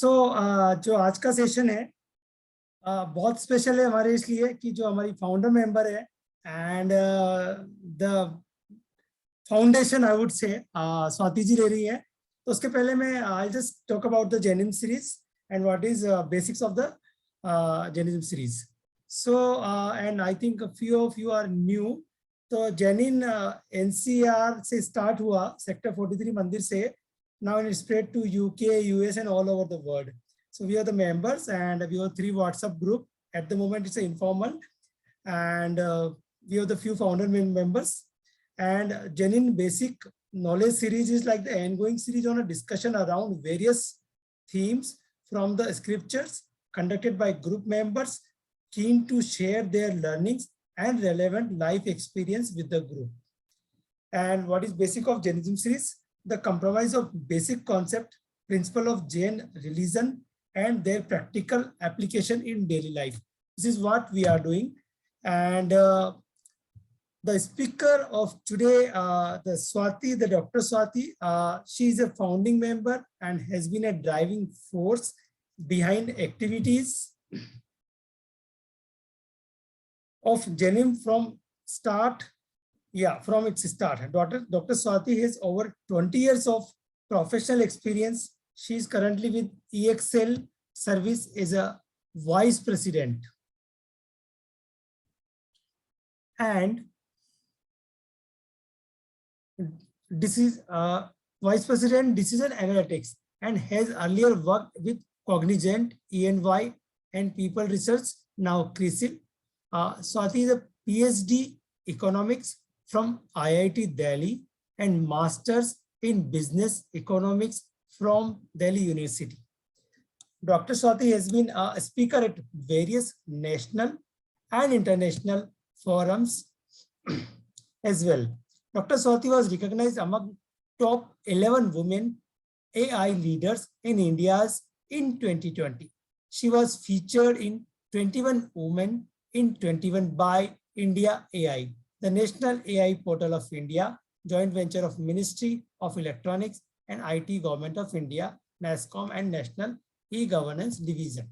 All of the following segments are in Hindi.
जो आज का सेशन है बहुत स्पेशल है हमारे इसलिए कि जो हमारी फाउंडर मेंबर है and the foundation I would say Swati जी ले रही है। तो उसके पहले मैं I just talk about the Jainism series and what is basics of the Jainism series. So and I think few of you are new. तो जेनिन एनसीआर से स्टार्ट हुआ सेक्टर 43 मंदिर से। Now it spread to UK, US, and all over the world. So we are the members, and we have 3 WhatsApp group. At the moment, it's informal, and we have the few founder members. And Genuine Basic Knowledge series is like the ongoing series on a discussion around various themes from the scriptures conducted by group members keen to share their learnings and relevant life experience with the group. And what is basic of Jainism series? The compromise of basic concept, principle of Jain religion, and their practical application in daily life. This is what we are doing. And the speaker of today, the Swati, the Dr. Swati, she is a founding member and has been a driving force behind activities of Jainism from start. Yeah, from its start. Dr. Swati has over 20 years of professional experience. She is currently with EXL service as a vice president and this is vice president decision analytics, and has earlier worked with Cognizant, EY, and People Research, now CRISIL. Swati is a PhD economics from IIT Delhi and Masters in Business Economics from Delhi University. Dr. Swati has been a speaker at various national and international forums as well. Dr. Swati was recognized among top 11 women AI leaders in India's in 2020. She was featured in 21 Women in 21 by India AI, the National AI Portal of India, joint venture of Ministry of Electronics and IT, Government of India, NASSCOM, and National E-Governance Division.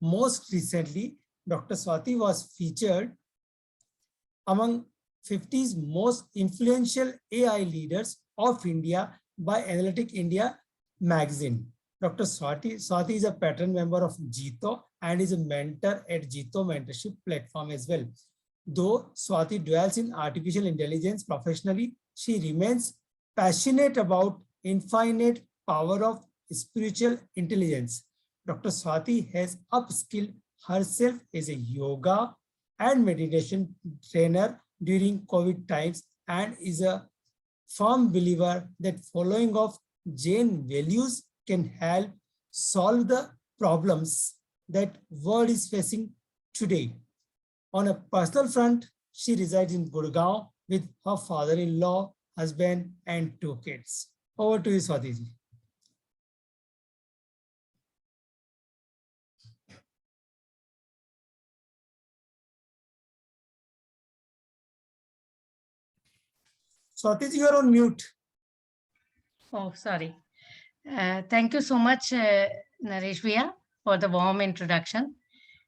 Most recently, Dr. Swati was featured among 50's most influential AI leaders of India by Analytic India magazine. Dr. Swati is a pattern member of Jito and is a mentor at Jito mentorship platform as well. Though Swati dwells in artificial intelligence professionally, she remains passionate about infinite power of spiritual intelligence. Dr. Swati has upskilled herself as a yoga and meditation trainer during COVID times and is a firm believer that following of Jain values can help solve the problems that world is facing today. On a personal front, she resides in Gurgaon with her father-in-law, husband, and 2 kids. Over to you, Swati ji. Swati ji, you are on mute. Oh, sorry. Thank you so much, Naresh Bhaiya, for the warm introduction.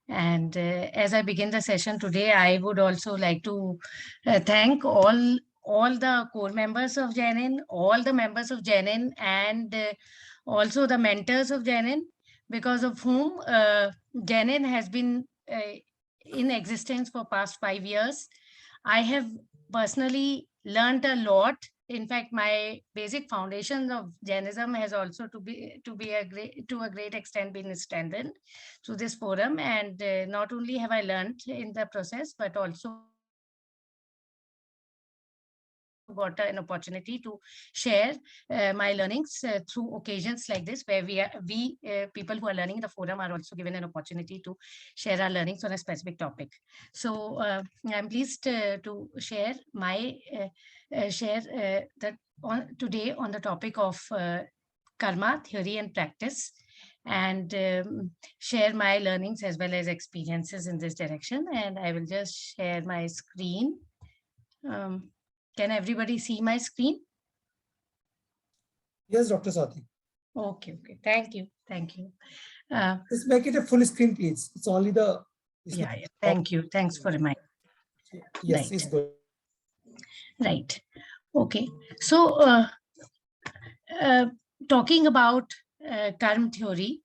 And as I begin the session today, I would also like to thank all the core members of Jainin, all the members of Jainin, and also the mentors of Jainin, because of whom Jainin has been in existence for past 5 years. I have personally learned a lot. In fact, my basic foundation of Jainism has also to a great extent been strengthened through this forum. And not only have I learned in the process, but also got an opportunity to share my learnings through occasions like this, where we people who are learning in the forum are also given an opportunity to share our learnings on a specific topic. So I'm pleased to share my today on the topic of karma theory and practice, and share my learnings as well as experiences in this direction. And I will just share my screen. Can everybody see my screen? Yes, Dr. Swati. Okay, okay. Thank you. Thank you. Just make it a full screen, please. It's only the. It's Yeah, not- yeah. Thank you. Thanks for reminding. Yes, Right. it's good. Right. Okay. So, uh, talking about karma theory,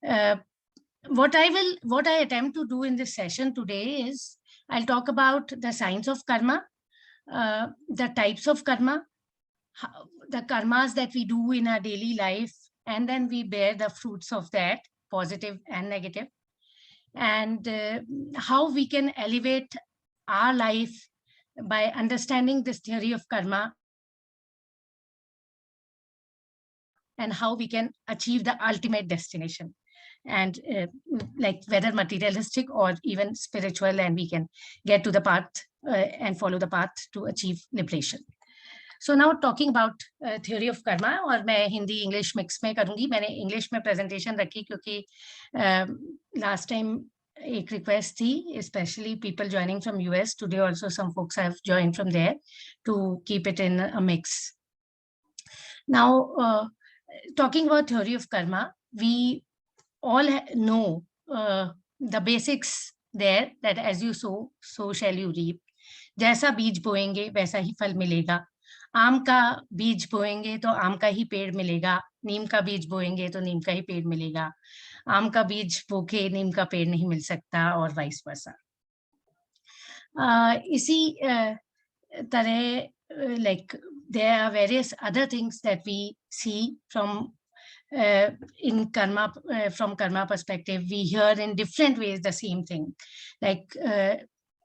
uh, what I attempt to do in this session today is I'll talk about the science of karma, the types of karma, the karmas that we do in our daily life, and then we bear the fruits of that, positive and negative, and how we can elevate our life by understanding this theory of karma, and how we can achieve the ultimate destination, and like whether materialistic or even spiritual, and we can get to the path and follow the path to achieve liberation. So now talking about theory of karma, और मैं हिंदी इंग्लिश मिक्स में करूंगी. मैंने इंग्लिश में प्रेजेंटेशन रखी क्योंकि लास्ट टाइम एक रिक्वेस्ट थी, specially people joining from US. Today also some folks have joined from there to keep it in a mix. Now, talking about theory of karma, we all know the basics there, that as you sow, so shall you reap. जैसा बीज बोएंगे वैसा ही फल मिलेगा. आम का बीज बोएंगे तो आम का ही पेड़ मिलेगा, नीम का बीज बोएंगे तो नीम का ही पेड़ मिलेगा. आम का बीज बो के नीम का पेड़ नहीं मिल सकता, और वाइस वर्सा. इसी तरह like there are various other things that we see from in karma, from karma perspective. We hear in different ways the same thing, like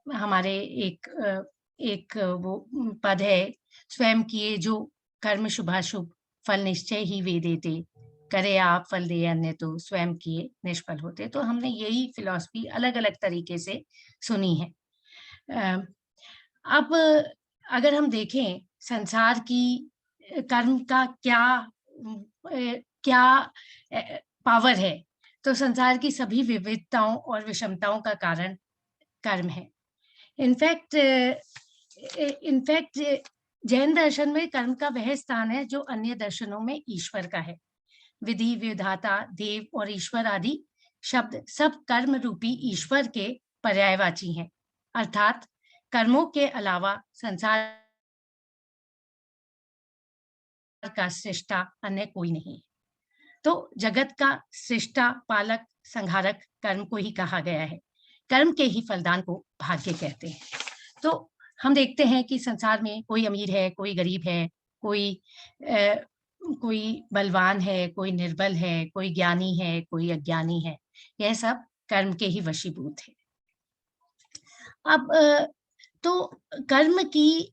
हमारे एक वो पद है, स्वयं किए जो कर्म शुभाशुभ फल निश्चय ही वे देते, करे आप फल दे अन्य तो स्वयं किए निष्फल होते. तो हमने यही फिलॉसफी अलग अलग तरीके से सुनी है. अब अगर हम देखें संसार की कर्म का क्या पावर है, तो संसार की सभी विविधताओं और विषमताओं का कारण कर्म है. इनफैक्ट जैन दर्शन में कर्म का वह स्थान है जो अन्य दर्शनों में ईश्वर का है. विधि, विधाता, देव और ईश्वर आदि शब्द सब कर्म रूपी ईश्वर के पर्यायवाची हैं. अर्थात कर्मों के अलावा संसार का सृष्टा अन्य कोई नहीं. तो जगत का सृष्टा, पालक, संहारक कर्म को ही कहा गया है. कर्म के ही फलदान को भाग्य कहते हैं. तो हम देखते हैं कि संसार में कोई अमीर है, कोई गरीब है, कोई बलवान है, कोई निर्बल है, कोई ज्ञानी है, कोई अज्ञानी है. यह सब कर्म के ही वशीभूत है. अब तो कर्म की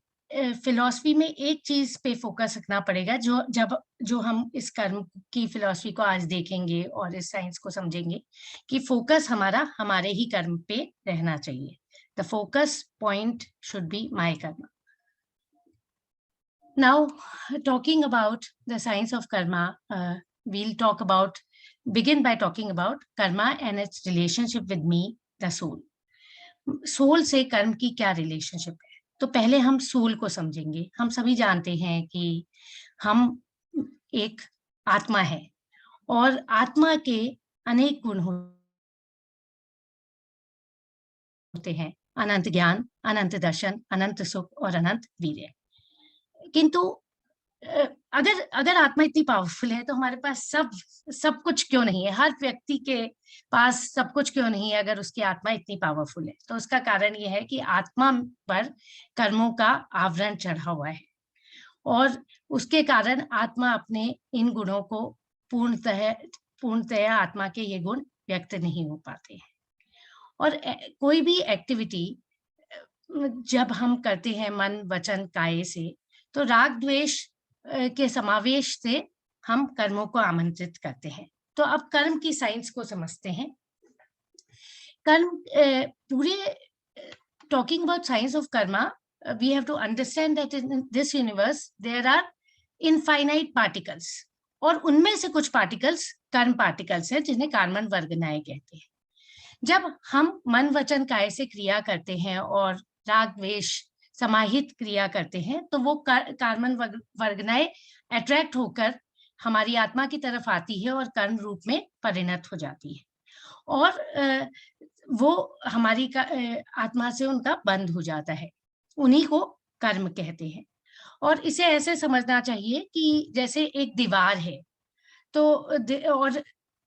फिलॉसफी में एक चीज पे फोकस रखना पड़ेगा, जो हम इस कर्म की फिलॉसफी को आज देखेंगे और इस साइंस को समझेंगे, कि फोकस हमारा हमारे ही कर्म पे रहना चाहिए. The focus point should be my karma. Now talking about the science of karma, we'll talk about, begin by talking about karma and its relationship with me, the soul. Soul से कर्म की क्या रिलेशनशिप है? तो पहले हम सोल को समझेंगे. हम सभी जानते हैं कि हम एक आत्मा है, और आत्मा के अनेक गुण होते हैं. अनंत ज्ञान, अनंत दर्शन, अनंत सुख और अनंत वीर्य. किंतु अगर आत्मा इतनी पावरफुल है तो हमारे पास सब कुछ क्यों नहीं है? हर व्यक्ति के पास सब कुछ क्यों नहीं है अगर उसकी आत्मा इतनी पावरफुल है? तो उसका कारण यह है कि आत्मा पर कर्मों का आवरण चढ़ा हुआ है, और उसके कारण आत्मा अपने इन गुणों को पूर्णतः आत्मा के ये गुण व्यक्त नहीं हो पाते हैं. और कोई भी एक्टिविटी जब हम करते हैं मन, वचन, काया से, तो राग द्वेष के समावेश से हम कर्मों को आमंत्रित करते हैं. तो अब कर्म की साइंस को समझते हैं. कर्म पूरे talking about science of karma, we have to understand that in this universe there are infinite particles, और उनमें से कुछ पार्टिकल्स कर्म पार्टिकल्स हैं जिन्हें कार्बन वर्गनाए कहते हैं. जब हम मन, वचन, काया से क्रिया करते हैं और राग द्वेष समाहित क्रिया करते हैं, तो वो कार्बन वर्गनाए अट्रैक्ट होकर हमारी आत्मा की तरफ आती है और कर्म रूप में परिणत हो जाती है, और वो हमारी आत्मा से उनका बंध हो जाता है, उन्हीं को कर्म कहते हैं। और इसे ऐसे समझना चाहिए कि जैसे एक दीवार है, तो और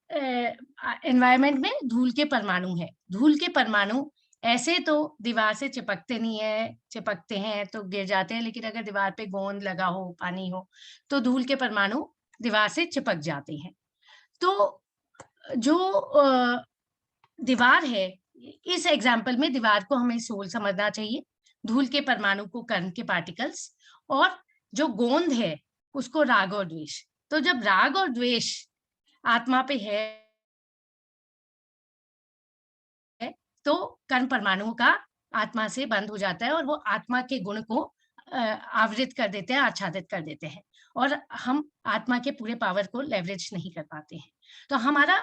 एनवायरनमेंट में धूल के परमाणु है, धूल के परमाणु ऐसे तो दीवार से चिपकते नहीं है, चिपकते हैं तो गिर जाते हैं, लेकिन अगर दीवार पे गोंद लगा हो, पानी हो, तो धूल के परमाणु दीवार से चिपक जाते हैं। तो जो दीवार है, इस एग्जाम्पल में दीवार को हमें सोल समझना चाहिए, धूल के परमाणु को कर्म के पार्टिकल्स, और जो गोंद है उसको राग और द्वेष। तो जब राग और द्वेष आत्मा पे है तो कर्म परमाणुओं का आत्मा से बंद हो जाता है और वो आत्मा के गुण को आवृत कर देते हैं, आच्छादित कर देते हैं, और हम आत्मा के पूरे पावर को लेवरेज नहीं कर पाते हैं। तो हमारा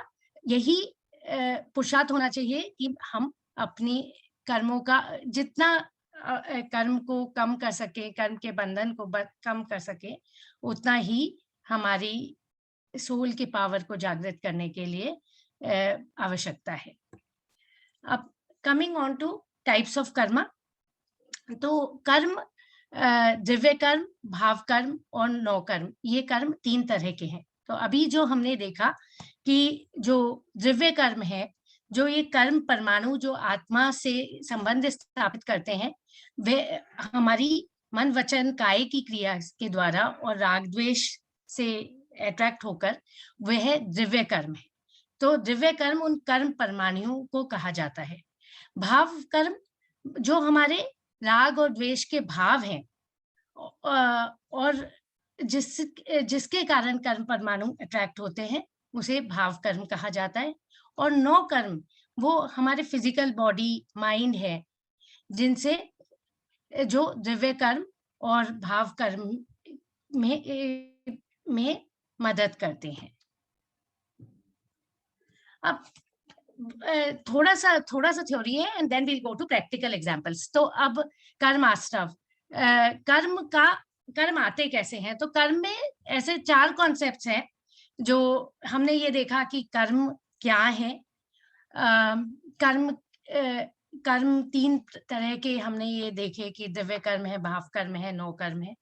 यही पुरुषार्थ होना चाहिए कि हम अपनी कर्मों का जितना कर्म को कम कर सके, कर्म के बंधन को कम कर सके, उतना ही हमारी सोल की पावर को जागृत करने के लिए आवश्यकता है। अब coming on two types of Karma, तो कर्म दिव्य कर्म, भाव कर्म और नौ कर्म, ये कर्म 3 तरह के हैं। तो अभी जो हमने देखा कि जो दिव्य कर्म है, जो ये कर्म परमाणु जो आत्मा से संबंध स्थापित करते हैं, वे हमारी मन वचन काया की क्रिया के द्वारा और राग द्वेष से अट्रैक्ट होकर वह दिव्य कर्म है। तो दिव्य कर्म उन कर्म परमाणुओं को कहा जाता है। भाव कर्म जो हमारे राग और द्वेष के भाव हैं और जिसके कारण कर्म परमाणु अट्रैक्ट होते हैं, उसे भाव कर्म कहा जाता है। और नौ कर्म वो हमारे फिजिकल बॉडी माइंड है, जिनसे जो दिव्य कर्म और भाव कर्म में मदद करते हैं। अब थोड़ा सा थ्योरी है and then we'll go to practical examples. तो अब कर्म आश्रव, कर्म आते कैसे हैं? तो कर्म में ऐसे 4 कॉन्सेप्ट्स हैं जो हमने ये देखा कि कर्म क्या है। कर्म 3 तरह के हमने ये देखे कि दिव्य कर्म है, भाव कर्म है, नौ कर्म है।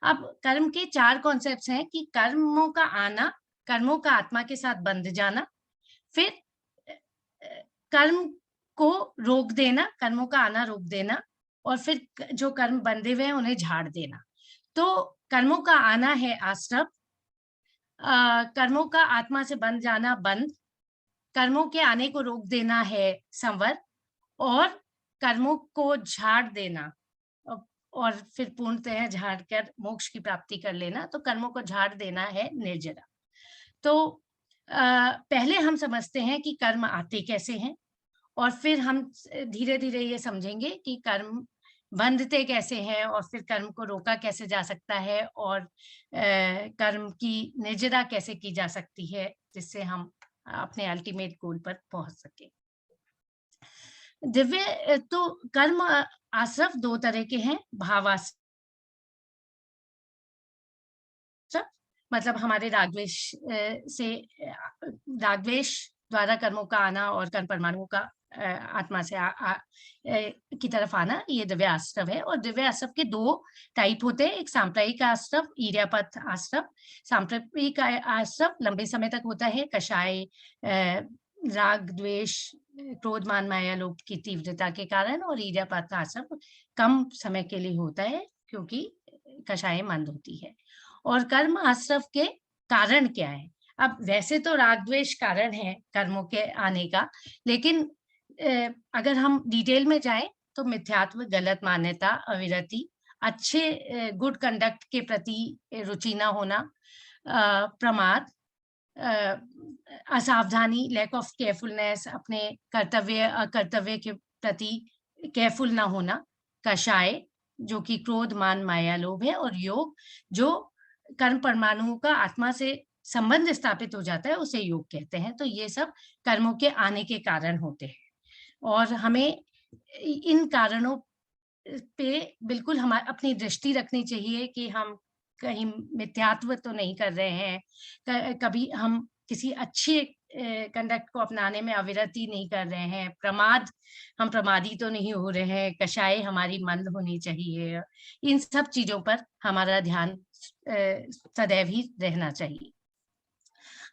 अब कर्म के 4 कॉन्सेप्ट्स हैं कि कर्मों का आना, कर्मों का आत्मा के साथ बंध जाना, फिर कर्म को रोक देना, कर्मों का आना रोक देना, और फिर जो कर्म बंधे हुए हैं उन्हें झाड़ देना। तो कर्मों का आना है आश्रव, कर्मों का आत्मा से बंध जाना बंध, कर्मों के आने को रोक देना है संवर, और कर्मों को झाड़ देना और फिर पूर्णतः झाड़ कर मोक्ष की प्राप्ति कर लेना, तो कर्मों को झाड़ देना है निर्जरा। तो पहले हम समझते हैं कि कर्म आते कैसे हैं, और फिर हम धीरे धीरे ये समझेंगे कि कर्म बंधते कैसे हैं, और फिर कर्म को रोका कैसे जा सकता है, और कर्म की निर्जरा कैसे की जा सकती है, जिससे हम अपने अल्टीमेट गोल पर पहुंच सके। दिव्य तो कर्म आश्रव 2 तरह के हैं। भाव आश्रव मतलब हमारे रागद्वेष से रागद्वेष द्वारा कर्मों का आना और कर्म परमाणुओं का आत्मा से की तरफ आना, ये दिव्य आश्रव है। और दिव्य आश्रव के 2 टाइप होते हैं, एक सांप्रदायिक आश्रव, ईर्यापथ आश्रव। सांप्रदायिक आश्रव लंबे समय तक होता है, कषाय राग द्वेष क्रोध मान माया लोभ की तीव्रता के कारण, और ईर्यापथ आश्रव कम समय के लिए होता है क्योंकि कषाय मंद होती है। और कर्म आश्रव के कारण क्या है? अब वैसे तो राग द्वेष कारण है कर्मों के आने का, लेकिन अगर हम डिटेल में जाएं तो मिथ्यात्व, गलत मान्यता, अविरति, अच्छे गुड कंडक्ट के प्रति रुचि ना होना, प्रमाद, असावधानी, लैक ऑफ केयरफुलनेस, अपने कर्तव्य अकर्तव्य के प्रति केयरफुल ना होना, कषाय जो कि क्रोध मान माया लोभ है, और योग जो कर्म परमाणुओं का आत्मा से संबंध स्थापित हो जाता है, उसे योग कहते हैं। तो ये सब कर्मों के आने के कारण होते हैं, और हमें इन कारणों पे बिल्कुल अपनी दृष्टि रखनी चाहिए कि हम कहीं मिथ्यात्व तो नहीं कर रहे हैं, कभी हम किसी अच्छे कंडक्ट को अपनाने में अविरति नहीं कर रहे हैं, हम प्रमादी तो नहीं हो रहे हैं, कषाय हमारी मंद होनी चाहिए, इन सब चीजों पर हमारा ध्यान सदैव ही रहना चाहिए।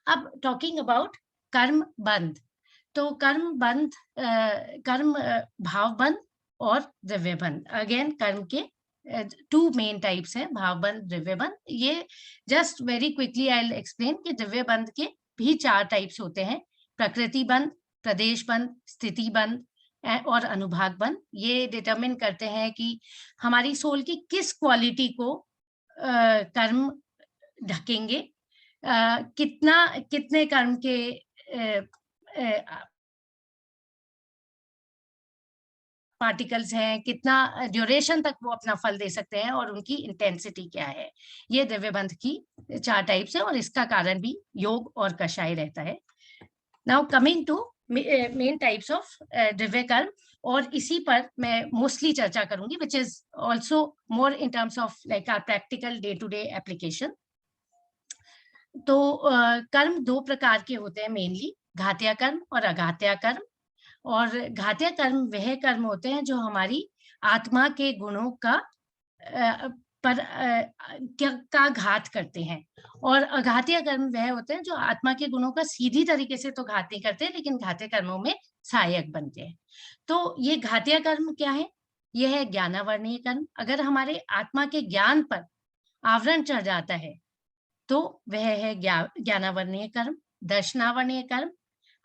अब टॉकिंग अबाउट कर्म बंध, तो कर्म बंध, कर्म भाव बंध और द्रव्य बंध। अगेन कर्म के टू मेन टाइप्स हैं, भाव बंध, द्रव्य बंध। ये just very quickly I will explain कि द्रव्य बंध के भी 4 टाइप्स होते हैं, प्रकृति बंध, प्रदेश बंध, स्थिति बंध और अनुभाग बंध। ये डिटरमिन करते हैं कि हमारी सोल की किस क्वालिटी को कर्म ढकेंगे, कितने कर्म के पार्टिकल्स हैं, कितना ड्यूरेशन तक वो अपना फल दे सकते हैं और उनकी इंटेंसिटी क्या है। ये द्रव्य बंध की 4 टाइप्स है और इसका कारण भी योग और कषाय रहता है। Now coming to main types of द्रव्य कर्म, और इसी पर मैं मोस्टली चर्चा करूंगी, which is also more in terms of like our practical day to day application. तो कर्म 2 प्रकार के होते हैं मेनली, घात्या कर्म और अघात्या कर्म। और घात्या कर्म वह कर्म होते हैं जो हमारी आत्मा के गुणों का का घात करते हैं, और अघात्य कर्म वह होते हैं जो आत्मा के गुणों का सीधी तरीके से तो घात नहीं करते, लेकिन घात्य कर्मों में सहायक बनते हैं। तो ये घात्य कर्म क्या है? यह है ज्ञानावर्णीय कर्म। अगर हमारे आत्मा के ज्ञान पर आवरण चढ़ जाता है तो वह है ज्ञानावर्णीय कर्म। दर्शनावर्णीय कर्म,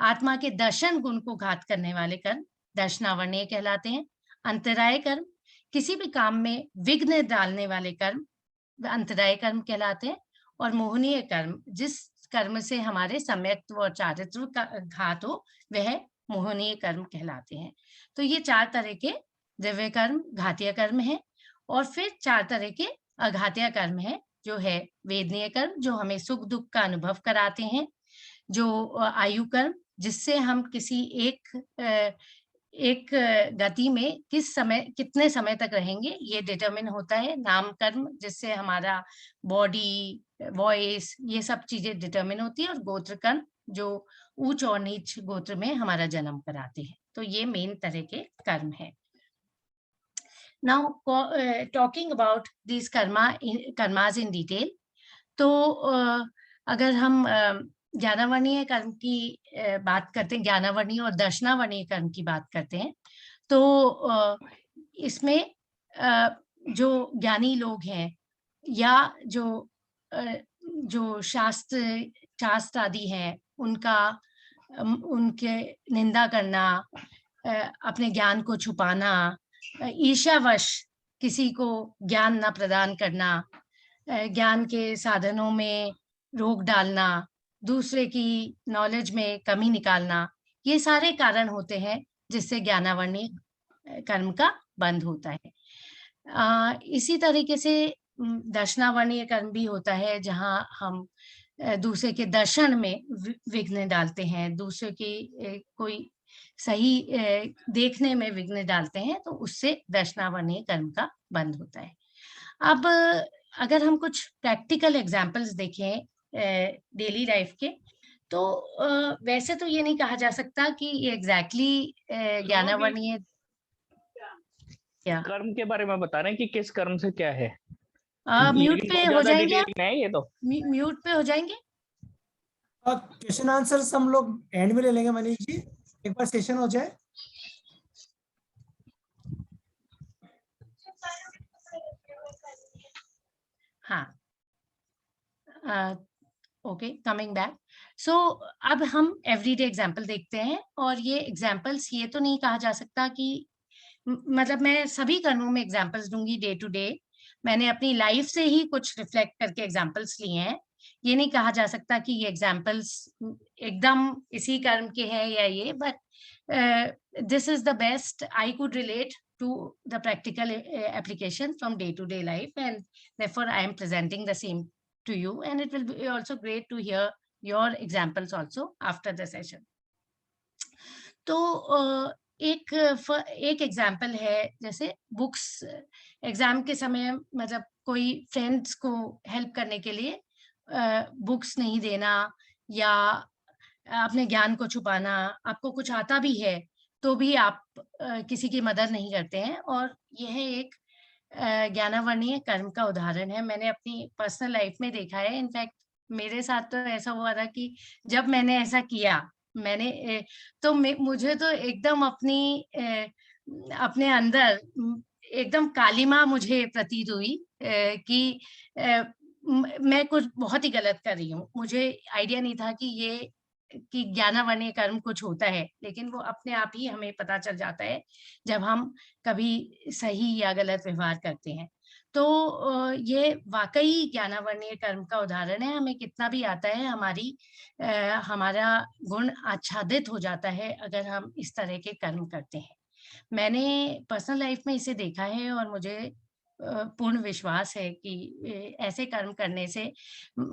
आत्मा के दर्शन गुण को घात करने वाले कर्म दर्शनावर्णीय कहलाते हैं। अंतराय कर्म, किसी भी काम में विघ्न डालने वाले कर्म अंतराय कर्म कहलाते हैं। और मोहनीय कर्म, जिस कर्म से हमारे सम्यक्त्व और चारित्र का घात हो, वह मोहनीय कर्म कहलाते हैं। तो ये 4 तरह के द्रव्य कर्म घातीय कर्म है। और फिर 4 तरह के अघातीय कर्म है, जो है वेदनीय कर्म, जो हमें सुख दुख का अनुभव कराते हैं, जो आयु कर्म, जिससे हम किसी एक गति में कितने समय तक रहेंगे ये डिटरमिन होता है। नाम कर्म, जिससे हमारा बॉडी, वॉइस, ये सब चीजें डिटरमिन होती है। और गोत्र कर्म, जो ऊंच और नीच गोत्र में हमारा जन्म कराते हैं। तो ये मेन तरह के कर्म है। Now talking about this karmas in detail, तो अगर हम ज्ञानावर्णीय कर्म की बात करते हैं, ज्ञानावर्णीय और दर्शनावर्णीय कर्म की बात करते हैं, तो इसमें जो ज्ञानी लोग हैं या जो शास्त्र आदि हैं, उनके निंदा करना, अपने ज्ञान को छुपाना, ईर्ष्यावश किसी को ज्ञान न प्रदान करना, ज्ञान के साधनों में रोक डालना, दूसरे की नॉलेज में कमी निकालना, ये सारे कारण होते हैं जिससे ज्ञानावर्णीय कर्म का बंध होता है। इसी तरीके से दर्शनावर्णीय कर्म भी होता है, जहां हम दूसरे के दर्शन में विघ्न डालते हैं, दूसरे की कोई सही देखने में विघ्न डालते हैं, तो उससे दर्शनावर्णीय कर्म का बंध होता है। अब अगर हम कुछ प्रैक्टिकल एग्जाम्पल्स देखें डेली लाइफ के, तो वैसे तो ये नहीं कहा जा सकता कि एग्जैक्टली ज्ञानावर्णीय कर्म के बारे में बता रहे हैं कि किस कर्म से क्या है। म्यूट पे हो जाएंगे आप? ये तो म्यूट पे हो जाएंगे। क्वेश्चन आंसर्स हम लोग एंड में ले लेंगे मनीष जी, एक बार सेशन हो जाए। हाँ, ओके, कमिंग बैक। सो अब हम एवरीडे एग्जाम्पल देखते हैं, और ये एग्जाम्पल्स, ये तो नहीं कहा जा सकता कि मतलब मैं सभी कर्मों में एग्जाम्पल्स दूंगी डे टू डे। मैंने अपनी लाइफ से ही कुछ रिफ्लेक्ट करके एग्जाम्पल्स लिए हैं। ये नहीं कहा जा सकता कि ये एग्जाम्पल्स एकदम इसी कर्म के हैं या ये, but this is the best I could relate to the practical application from day-to-day life, and therefore I am presenting the same to you, and it will be also great to hear your examples also after the session. तो एक एग्जाम्पल है, जैसे बुक्स एग्जाम के समय, मतलब कोई फ्रेंड्स को हेल्प करने के लिए बुक्स नहीं देना, या अपने ज्ञान को छुपाना, आपको कुछ आता भी है तो भी आप किसी की मदद नहीं करते हैं, और यह एक ज्ञानावर्णीय कर्म का उदाहरण है। मैंने अपनी पर्सनल लाइफ में देखा है। इनफैक्ट मेरे साथ तो ऐसा हुआ था कि जब मैंने ऐसा किया, तो मुझे तो एकदम अपने अंदर एकदम कालिमा मुझे प्रतीत हुई कि मैं कुछ बहुत ही गलत कर रही हूँ। मुझे आइडिया नहीं था कि ज्ञानावर्णीय कर्म कुछ होता है, लेकिन वो अपने आप ही हमें पता चल जाता है जब हम कभी सही या गलत व्यवहार करते हैं। तो ये वाकई ज्ञानावर्णीय कर्म का उदाहरण है। हमें कितना भी आता है, हमारा गुण आच्छादित हो जाता है अगर हम इस तरह के कर्म करते हैं। मैंने पर्सनल लाइफ में इसे देखा है, और मुझे पूर्ण विश्वास है कि ऐसे कर्म करने से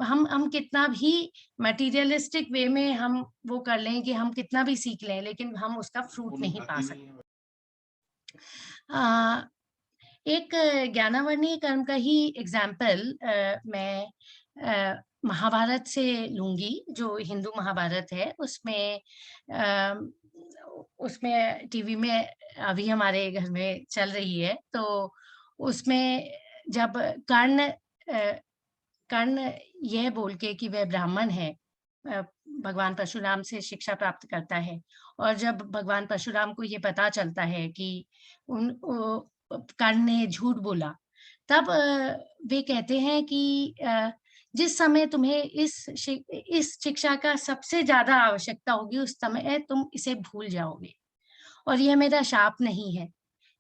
हम कितना भी मटेरियलिस्टिक वे में हम वो कर लें, कि हम कितना भी सीख लें, लेकिन हम उसका फ्रूट नहीं पा सकते। एक ज्ञानावर्णीय कर्म का ही एग्जाम्पल मैं महाभारत से लूंगी। जो हिंदू महाभारत है, उसमें टीवी में अभी हमारे घर में चल रही है। तो उसमें जब कर्ण यह बोल के कि वह ब्राह्मण है, भगवान परशुराम से शिक्षा प्राप्त करता है, और जब भगवान परशुराम को ये पता चलता है कि कर्ण ने झूठ बोला, तब वे कहते हैं कि जिस समय तुम्हें इस शिक्षा का सबसे ज्यादा आवश्यकता होगी, उस समय तुम इसे भूल जाओगे, और यह मेरा शाप नहीं है,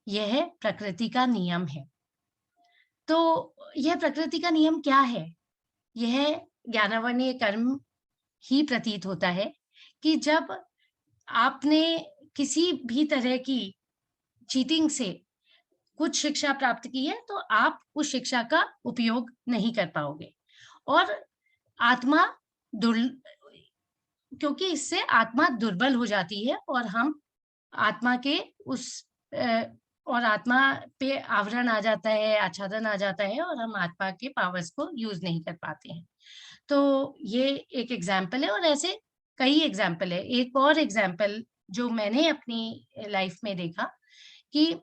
यह प्रकृति का नियम है। तो यह प्रकृति का नियम क्या है? यह ज्ञानावर्णीय कर्म ही प्रतीत होता है कि जब आपने किसी भी तरह की चीटिंग से कुछ शिक्षा प्राप्त की है, तो आप उस शिक्षा का उपयोग नहीं कर पाओगे, और क्योंकि इससे आत्मा दुर्बल हो जाती है, और हम आत्मा के और आत्मा पे आवरण आ जाता है, आच्छादन आ जाता है, और हम आत्मा के पावर्स को यूज नहीं कर पाते हैं। तो ये एक एग्जाम्पल है, और ऐसे कई एग्जाम्पल है। एक और एग्जाम्पल जो मैंने अपनी लाइफ में देखा, कि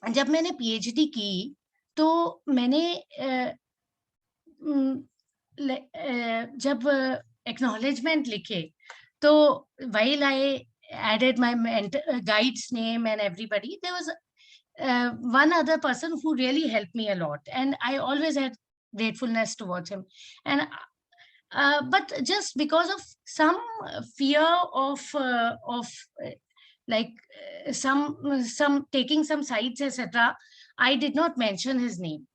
जब मैंने पीएचडी की, तो मैंने जब एक्नॉलेजमेंट लिखे, तो while I added my guide's name and everybody, there was one other person who really helped me a lot, and I always had gratefulness towards him. And but just because of some fear of some taking some sides, etc., I did not mention his name.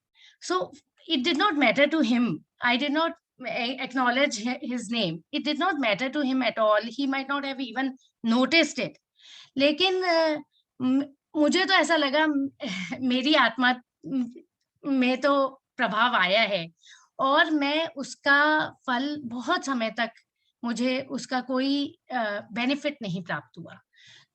So it did not matter to him. I did not acknowledge his name. It did not matter to him at all. He might not have even noticed it. लेकिन मुझे तो ऐसा लगा मेरी आत्मा में तो प्रभाव आया है, और मैं उसका फल बहुत समय तक मुझे उसका कोई बेनिफिट नहीं प्राप्त हुआ।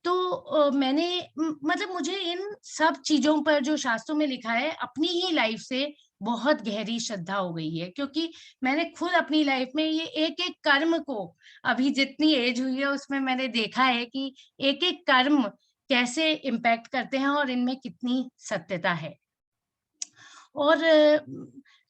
तो मैंने मतलब मुझे इन सब चीजों पर जो शास्त्रों में लिखा है, अपनी ही लाइफ से बहुत गहरी श्रद्धा हो गई है, क्योंकि मैंने खुद अपनी लाइफ में ये एक एक कर्म को, अभी जितनी एज हुई है उसमें मैंने देखा है कि एक एक कर्म कैसे इम्पैक्ट करते हैं, और इनमें कितनी सत्यता है। और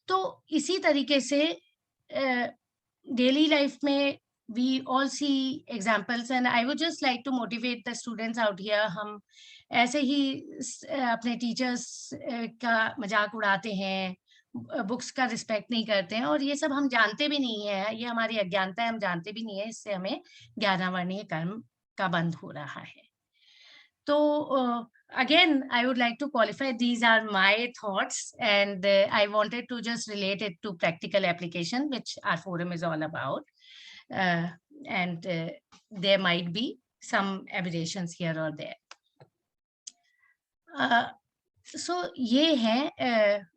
तो इसी तरीके से डेली लाइफ में we all see examples, and I would just like to motivate the students out here. हम ऐसे ही अपने टीचर्स का मजाक उड़ाते हैं, बुक्स का रिस्पेक्ट नहीं करते हैं, और ये सब हम जानते भी नहीं है, ये हमारी अज्ञानता है, हम जानते भी नहीं है, इससे हमें ज्ञानावर्णीय कर्म का बंध हो रहा है। तो again, I would like to qualify, these are my thoughts, and I wanted to just relate it to practical application, which our forum is all about. And there might be some aberrations here or there. So ये है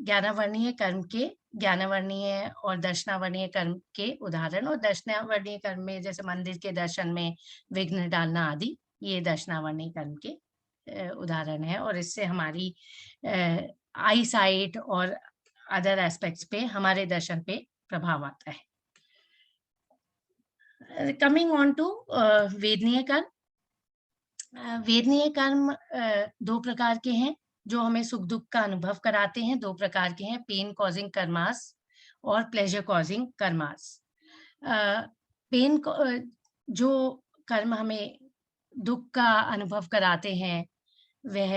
ज्ञानावर्णीय कर्म के, ज्ञानावर्णीय और दर्शनावर्णीय कर्म के उदाहरण। और दर्शनावर्णीय कर्म में जैसे मंदिर के दर्शन में विघ्न डालना आदि, ये दर्शनावर्णी कर्म के उदाहरण है, और इससे हमारी आई साइट और अदर एस्पेक्ट्स पे, हमारे दर्शन पे प्रभाव आता है. कमिंग ऑन टू वेदनीय कर्म. वेदनीय कर्म दो प्रकार के हैं जो हमें सुख दुख का अनुभव कराते हैं. दो प्रकार के हैं, पेन कॉजिंग कर्मास और प्लेजर कॉजिंग कर्मास. पेन जो कर्म हमें दुख का अनुभव कराते हैं वह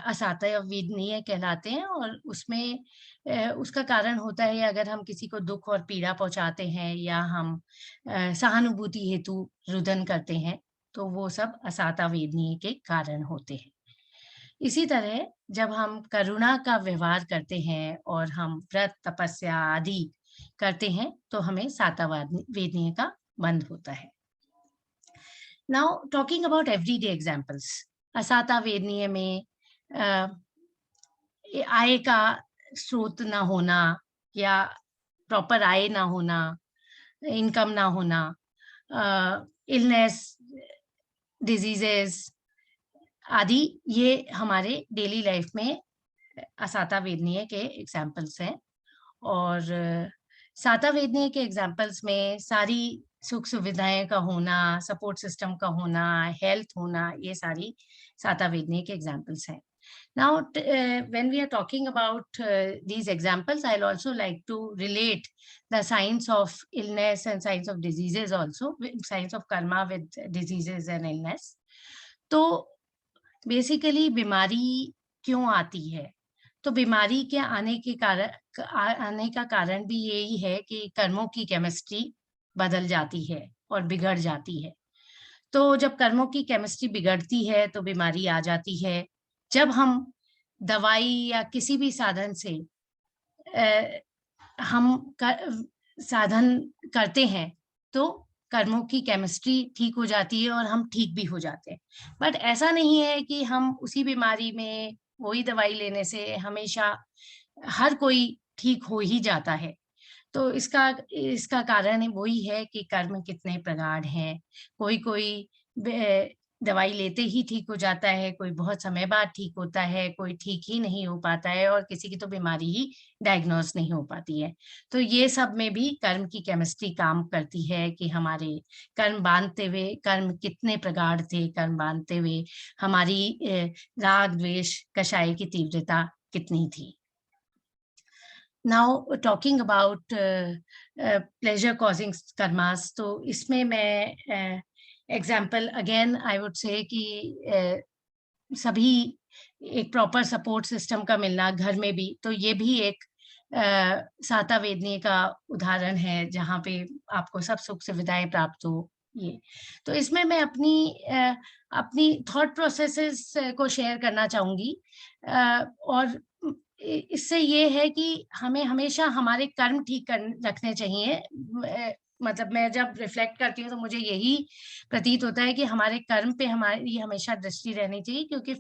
असातय वेदनीय कहलाते हैं, और उसमें उसका कारण होता है अगर हम किसी को दुख और पीड़ा पहुंचाते हैं या हम सहानुभूति हेतु रुदन करते हैं, तो वो सब असाता वेदनीय के कारण होते हैं. इसी तरह जब हम करुणा का व्यवहार करते हैं और हम व्रत तपस्या आदि करते हैं तो हमें साता वेदनीय का बंध होता है. Now talking about everyday examples. असाता वेदनीय में आय का स्रोत ना होना या प्रॉपर आय ना होना, इनकम ना होना, इलनेस, डिजीजेस आदि, ये हमारे डेली लाइफ में असाता वेदनीय के एग्जाम्पल्स हैं. और साता वेदनीय के एग्जाम्पल्स में सारी सुख सुविधाएं का होना, सपोर्ट सिस्टम का होना, हेल्थ होना, ये सारी साता वेदनीय के एग्जाम्पल्स हैं. Now, when we are talking about these examples, I'll also like to relate the signs of illness and signs of diseases also, signs of karma with diseases and illness. तो बेसिकली बीमारी क्यों आती है? तो बीमारी के आने का कारण भी यही है कि कर्मों की केमिस्ट्री बदल जाती है और बिगड़ जाती है. तो जब कर्मों की केमिस्ट्री बिगड़ती है तो बीमारी आ जाती है. जब हम दवाई या किसी भी साधन से साधन करते हैं तो कर्मों की केमिस्ट्री ठीक हो जाती है और हम ठीक भी हो जाते हैं. बट ऐसा नहीं है कि हम उसी बीमारी में वही दवाई लेने से हमेशा हर कोई ठीक हो ही जाता है. तो इसका कारण वही है कि कर्म कितने प्रगाढ़ हैं. कोई दवाई लेते ही ठीक हो जाता है, कोई बहुत समय बाद ठीक होता है, कोई ठीक ही नहीं हो पाता है, और किसी की तो बीमारी ही डायग्नोज नहीं हो पाती है. तो ये सब में भी कर्म की केमिस्ट्री काम करती है कि हमारे कर्म बांधते हुए कर्म कितने प्रगाढ़ थे, कर्म बांधते हुए हमारी राग द्वेष कषाय की तीव्रता कितनी थी. Now talking about pleasure causing karmas, तो इसमें मैं एग्जाम्पल अगेन आई वुड से कि सभी एक प्रॉपर सपोर्ट सिस्टम का मिलना घर में भी, तो ये भी एक साता वेदनीय का उदाहरण है जहाँ पे आपको सब सुख सुविधाएं प्राप्त हो. ये तो इसमें मैं अपनी थॉट प्रोसेसेस को शेयर करना चाहूंगी. और इससे ये है कि हमें हमेशा हमारे कर्म ठीक रखने चाहिए. मतलब मैं जब रिफ्लेक्ट करती हूँ तो मुझे यही प्रतीत होता है कि हमारे कर्म पे हमारी हमेशा दृष्टि रहनी चाहिए, क्योंकि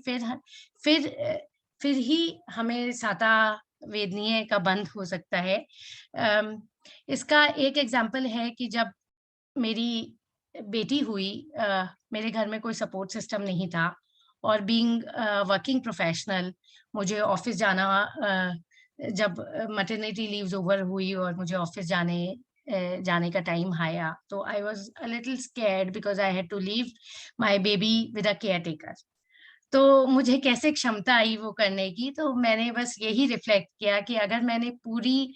फिर ही हमें साता वेदनीय का बंध हो सकता है. इसका एक एग्जाम्पल है कि जब मेरी बेटी हुई, मेरे घर में कोई सपोर्ट सिस्टम नहीं था, और बीइंग वर्किंग प्रोफेशनल मुझे ऑफिस जाना, जब मैटरनिटी लीव्स ओवर हुई और मुझे ऑफिस जाने का टाइम आया, तो I was a little scared because I had to leave my baby with a caretaker. तो मुझे कैसे क्षमता आई वो करने की, तो मैंने बस यही रिफ्लेक्ट किया कि अगर मैंने पूरी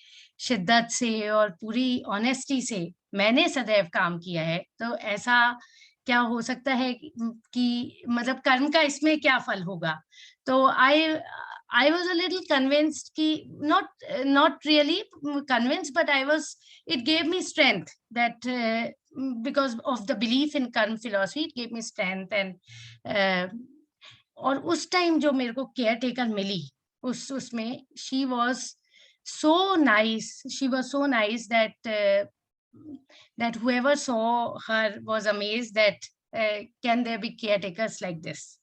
शिद्दत से और पूरी ऑनेस्टी से मैंने सदैव काम किया है, तो ऐसा क्या हो सकता है कि मतलब कर्म का इसमें क्या फल होगा. तो I was a little convinced कि not really convinced, but it gave me strength that because of the belief in karma philosophy, it gave me strength. And और उस टाइम जो मेरे को केयर टेकर मिली उसमें she was so nice that whoever saw her was amazed that can there be caretakers like this.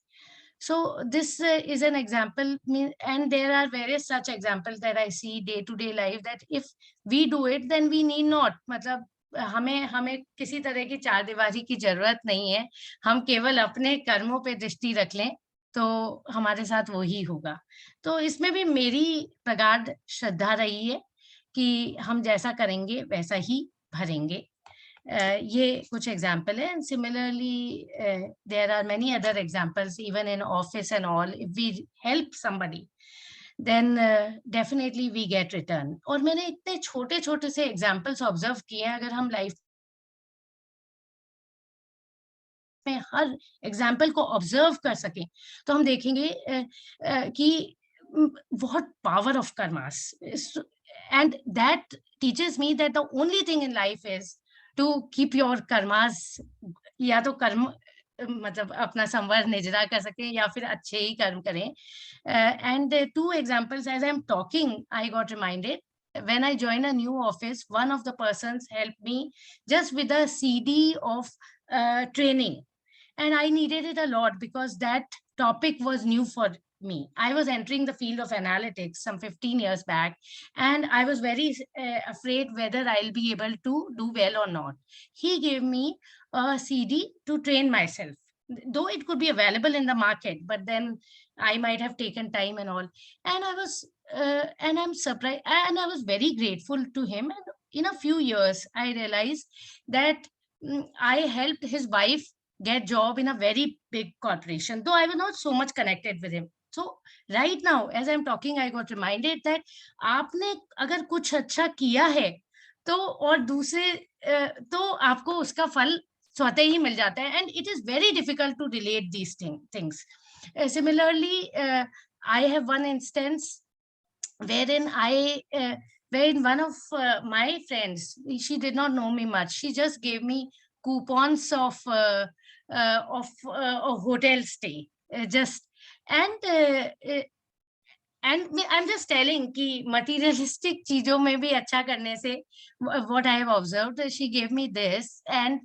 So this is an example, and there are various such examples that I see day to day life, that if we do it then we need not, मतलब हमें हमें किसी तरह की चार दीवारी की जरूरत नहीं है, हम केवल अपने कर्मों पे दृष्टि रख लें तो हमारे साथ वो ही होगा। तो इसमें भी मेरी प्रगाढ़ श्रद्धा रही है कि हम जैसा करेंगे वैसा ही भरेंगे। ये कुछ एग्जाम्पल है, and similarly there are many other examples even in office and all. If we help somebody then definitely we get return. और मैंने इतने छोटे छोटे से एग्जाम्पल्स ऑब्जर्व किए हैं, अगर हम लाइफ में हर एग्जाम्पल को ऑब्जर्व कर सकें तो हम देखेंगे कि what power of karmas. And that teaches me that the only thing in life is to keep your karmas, या तो कर्म मतलब अपना संवर निजरा कर सकें या फिर अच्छे ही कर्म करें. And two examples, as I'm talking I got reminded, when I joined a new office, one of the persons helped me just with a CD of training, and I needed it a lot because that topic was new for me. I was entering the field of analytics some 15 years back, and I was very afraid whether I'll be able to do well or not. He gave me a CD to train myself, though it could be available in the market, but then I might have taken time and all. And I was, and I'm surprised, and I was very grateful to him. And in a few years, I realized that I helped his wife get job in a very big corporation, though I was not so much connected with him. So right now, as I'm talking, I got reminded that आपने अगर कुछ अच्छा किया है तो और दूसरे तो आपको उसका फल स्वतः ही मिल जाता है, and it is very difficult to relate these things. Similarly, I have one instance wherein wherein one of my friends, she did not know me much. She just gave me coupons of a hotel stay, just and I'm just telling कि materialistic चीजों में भी अच्छा करने से what I have observed, she gave me this, and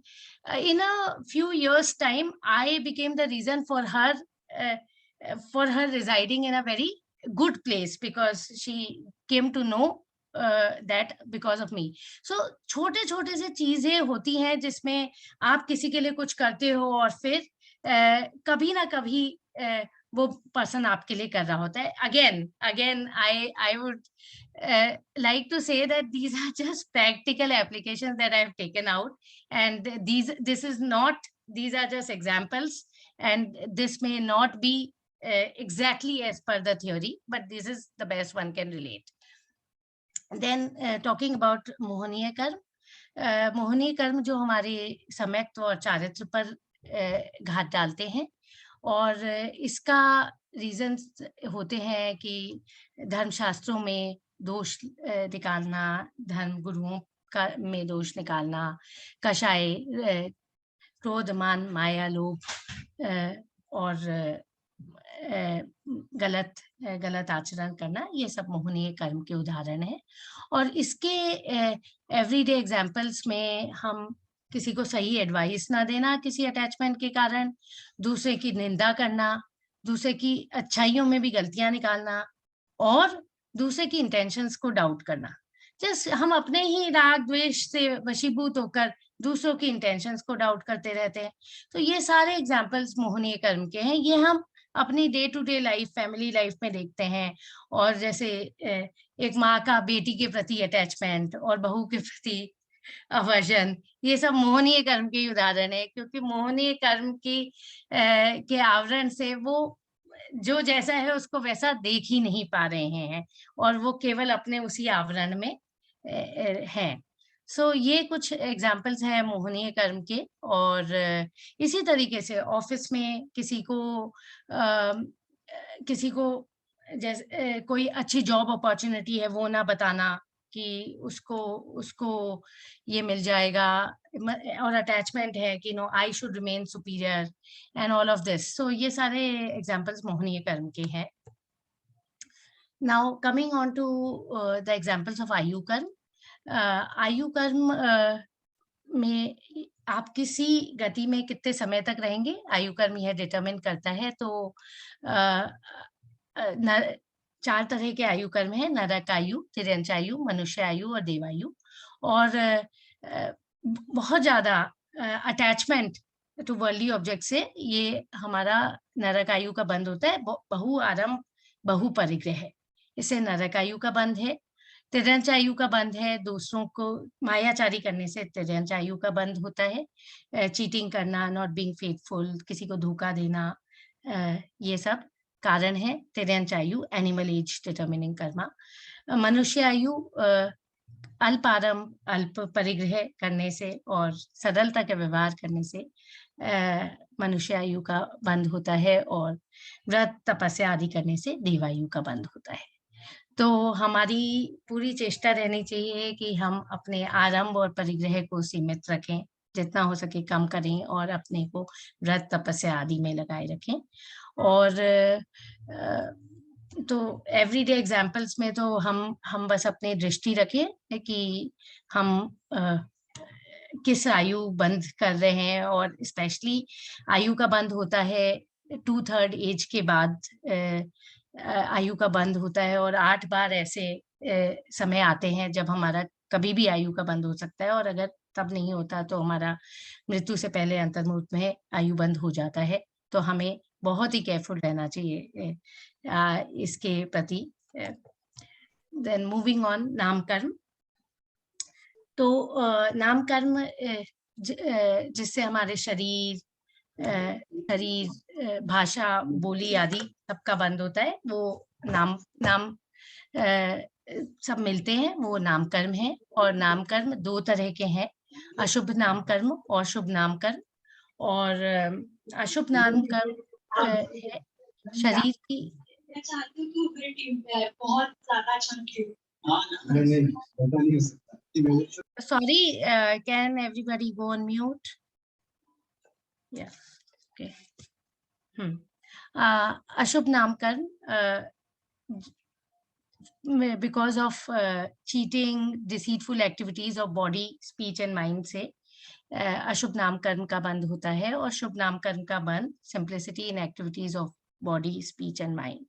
in a few years time I became the reason for her residing in a very good place because she came to know that because of me. So छोटे छोटे से चीजें होती हैं जिसमें आप किसी के लिए कुछ करते हो और फिर कभी ना कभी वो पर्सन आपके लिए कर रहा होता है. Again I would like to say that these are just practical applications that I have taken out, and these are just examples, and this may not be exactly as per the theory, but this is the best one can relate. Then talking about मोहनीय कर्म, मोहनीय कर्म जो हमारे सम्यक्त्व और चारित्र पर घात डालते हैं, और इसका रीजंस होते हैं कि धर्मशास्त्रों में दोष निकालना, धर्म गुरुओं का में दोष निकालना, कषाय, क्रोध, मान, माया, लोभ और गलत आचरण करना, ये सब मोहनीय कर्म के उदाहरण है. और इसके एवरीडे एग्जांपल्स में हम किसी को सही एडवाइस ना देना किसी अटैचमेंट के कारण, दूसरे की निंदा करना, दूसरे की अच्छाइयों में भी गलतियां निकालना, और दूसरे की इंटेंशंस को डाउट करना. जस्ट हम अपने ही राग द्वेष से वशीभूत होकर दूसरों की इंटेंशंस को डाउट करते रहते हैं. तो ये सारे एग्जांपल्स मोहनीय कर्म के हैं. ये हम अपनी day to day life, family life में देखते हैं. और जैसे एक माँ का बेटी के प्रति अटैचमेंट और बहू के प्रति अवर्जन, ये सब मोहनीय कर्म के उदाहरण है, क्योंकि मोहनीय कर्म की के आवरण से वो जो जैसा है उसको वैसा देख ही नहीं पा रहे हैं, और वो केवल अपने उसी आवरण में हैं. सो ये कुछ एग्जाम्पल्स हैं मोहनीय कर्म के. और इसी तरीके से ऑफिस में किसी को जैसे कोई अच्छी जॉब अपॉर्चुनिटी है वो ना बताना कि उसको ये मिल जाएगा, और अटैचमेंट है कि no I should remain superior and all of this. So ये सारे एग्जाम्पल्स मोहनीय कर्म के हैं. Now coming on to the examples of आयु कर्म. आयु कर्म में आप किसी गति में कितने समय तक रहेंगे, आयु कर्म यह डिटरमिन करता है. तो 4 तरह के आयु कर्म है: नरक आयु, तिर्यंच आयु, मनुष्य आयु और देवायु. और बहुत ज्यादा अटैचमेंट टू वर्ल्डली ऑब्जेक्ट से ये हमारा नरक आयु का बंध होता है। बहु आरंभ बहु परिग्रह, इससे नरक आयु का बंध है। तिर्यंच आयु का बंध है, दूसरों को मायाचारी करने से तिर्यंच आयु का बंध होता है। चीटिंग करना, नॉट बीइंग फेथफुल, किसी को धोखा देना, ये सब कारण है तिर्यंच आयु, एनिमल एज डिटर्मिनिंग कर्मा। मनुष्य आयु अल्प आरंभ अल्प परिग्रह करने से और सरलता का व्यवहार करने से मनुष्य आयु का बंध होता है, और व्रत तपस्या आदि करने से देवायु का बंध होता है। तो हमारी पूरी चेष्टा रहनी चाहिए कि हम अपने आरंभ और परिग्रह को सीमित रखें, जितना हो सके कम करें, और अपने को व्रत तपस्या आदि में लगाए रखें। और तो एवरीडे एग्जाम्पल्स में तो हम बस अपनी दृष्टि रखें कि हम किस आयु बंद कर रहे हैं, और स्पेशली आयु का बंद होता है 2/3 एज के बाद, आयु का बंद होता है। और 8 बार ऐसे समय आते हैं जब हमारा कभी भी आयु का बंद हो सकता है, और अगर तब नहीं होता तो हमारा मृत्यु से पहले अंतर्मुहूर्त में आयु बंद हो जाता है। तो हमें बहुत ही केयरफुल रहना चाहिए इसके प्रति। देन मूविंग ऑन, नामकर्म। तो नामकर्म जिससे हमारे शरीर, भाषा, बोली आदि सबका बंद होता है, वो नाम सब मिलते हैं, वो नामकर्म है। और नामकर्म 2 तरह के हैं, अशुभ नामकर्म और शुभ नामकर्म। और अशुभ नामकर्म है शरीर की। मैं चाहती हूँ कि मेरी टीम पे आए, बहुत ज्यादा चमकी। Sorry, can everybody go on mute? Yeah, okay. अशुभ नामकर्म, because of cheating, deceitful activities of body, speech and mind से अशुभ नामकर्म का बंद होता है। और शुभ नामकर्म का बंद simplicity in activities of body, speech and mind,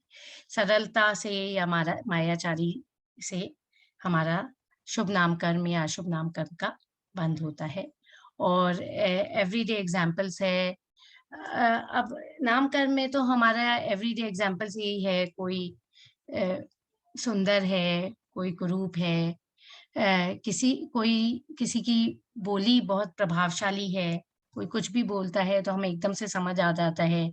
सरलता से या मायाचारी से हमारा शुभ नामकर्म या अशुभ नामकर्म का बंद होता है। और एवरीडे एग्जाम्पल्स है। अब नामकर्म में तो हमारा एवरीडे एग्जाम्पल्स यही है, कोई सुंदर है, कोई कुरूप है, किसी की बोली बहुत प्रभावशाली है, कोई कुछ भी बोलता है तो हमें एकदम से समझ आ जाता है,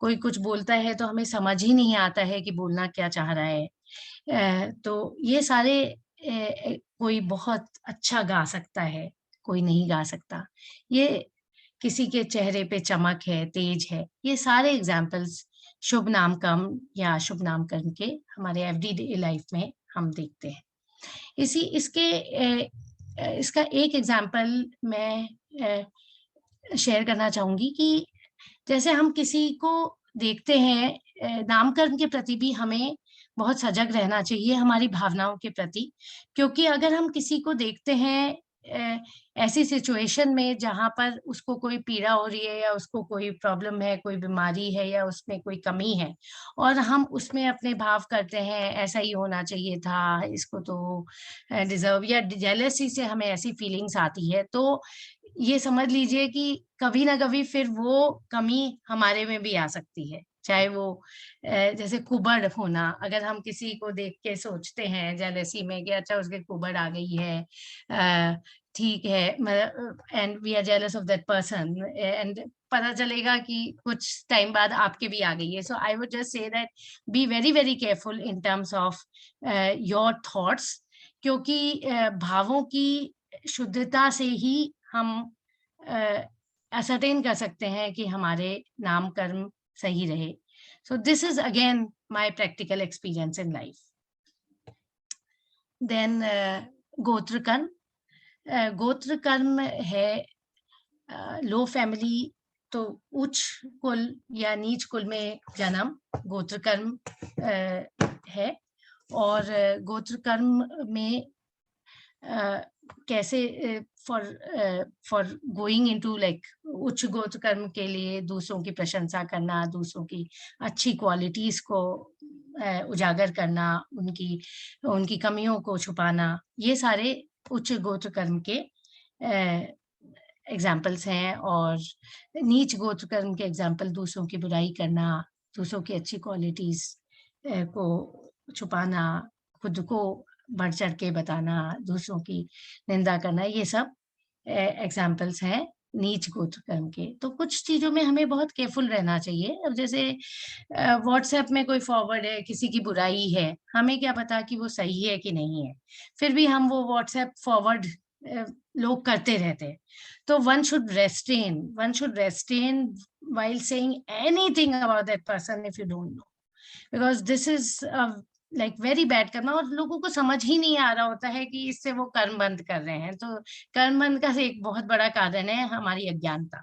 कोई कुछ बोलता है तो हमें समझ ही नहीं आता है कि बोलना क्या चाह रहा है। तो ये सारे, कोई बहुत अच्छा गा सकता है, कोई नहीं गा सकता, ये किसी के चेहरे पे चमक है, तेज है, ये सारे एग्जाम्पल्स शुभ नामकर्म या अशुभ नामकर्म के हमारे एवरीडे लाइफ में हम देखते हैं। इसका एक एग्जाम्पल मैं शेयर करना चाहूंगी कि जैसे हम किसी को देखते हैं, नामकर्म के प्रति भी हमें बहुत सजग रहना चाहिए, हमारी भावनाओं के प्रति। क्योंकि अगर हम किसी को देखते हैं ऐसी सिचुएशन में जहां पर उसको कोई पीड़ा हो रही है, या उसको कोई प्रॉब्लम है, कोई बीमारी है, या उसमें कोई कमी है, और हम उसमें अपने भाव करते हैं ऐसा ही होना चाहिए था, इसको तो डिजर्व, या जेलसी से हमें ऐसी फीलिंग्स आती है, तो ये समझ लीजिए कि कभी ना कभी फिर वो कमी हमारे में भी आ सकती है। चाहे वो जैसे कुबड़ होना, अगर हम किसी को देख के सोचते हैं जेलसी में कि अच्छा उसके कुबड़ आ गई है, ठीक है, and we are jealous of that person, and पता चलेगा कि कुछ टाइम बाद आपके भी आ गई है। So I would just say that be very very careful in terms of your thoughts, क्योंकि भावों की शुद्धता से ही हम असरटेन कर सकते हैं कि हमारे नाम कर्म सही रहे। So this is again my practical experience in life. Then गोत्र कर्म। गोत्र कर्म है लो फैमिली, तो उच्च कुल या नीच कुल में जन्म गोत्र कर्म है। और गोत्र कर्म में कैसे फॉर गोइंग इनटू लाइक उच्च गोत्र कर्म के लिए दूसरों की प्रशंसा करना, दूसरों की अच्छी क्वालिटीज को उजागर करना, उनकी कमियों को छुपाना, ये सारे उच्च गोत्र कर्म के एग्जाम्पल्स हैं, और नीच गोत्र कर्म के एग्जाम्पल दूसरों की बुराई करना, दूसरों की अच्छी क्वालिटीज को छुपाना, खुद को बढ़ चढ़ के बताना, दूसरों की निंदा करना, ये सब एग्जाम्पल्स हैं नीच गोत्र कर्म के। तो कुछ चीजों में हमें बहुत केयरफुल रहना चाहिए। अब जैसे व्हाट्सएप में कोई फॉरवर्ड है, किसी की बुराई है, हमें क्या पता कि वो सही है कि नहीं है, फिर भी हम वो व्हाट्सएप फॉरवर्ड लोग करते रहते हैं। तो one should restrain while saying anything about that person if you don't know, because this is like very bad karma, और लोगों को समझ ही नहीं आ रहा होता है कि इससे वो कर्म बंद कर रहे हैं। तो कर्म बंद का एक बहुत बड़ा कारण है हमारी अज्ञानता।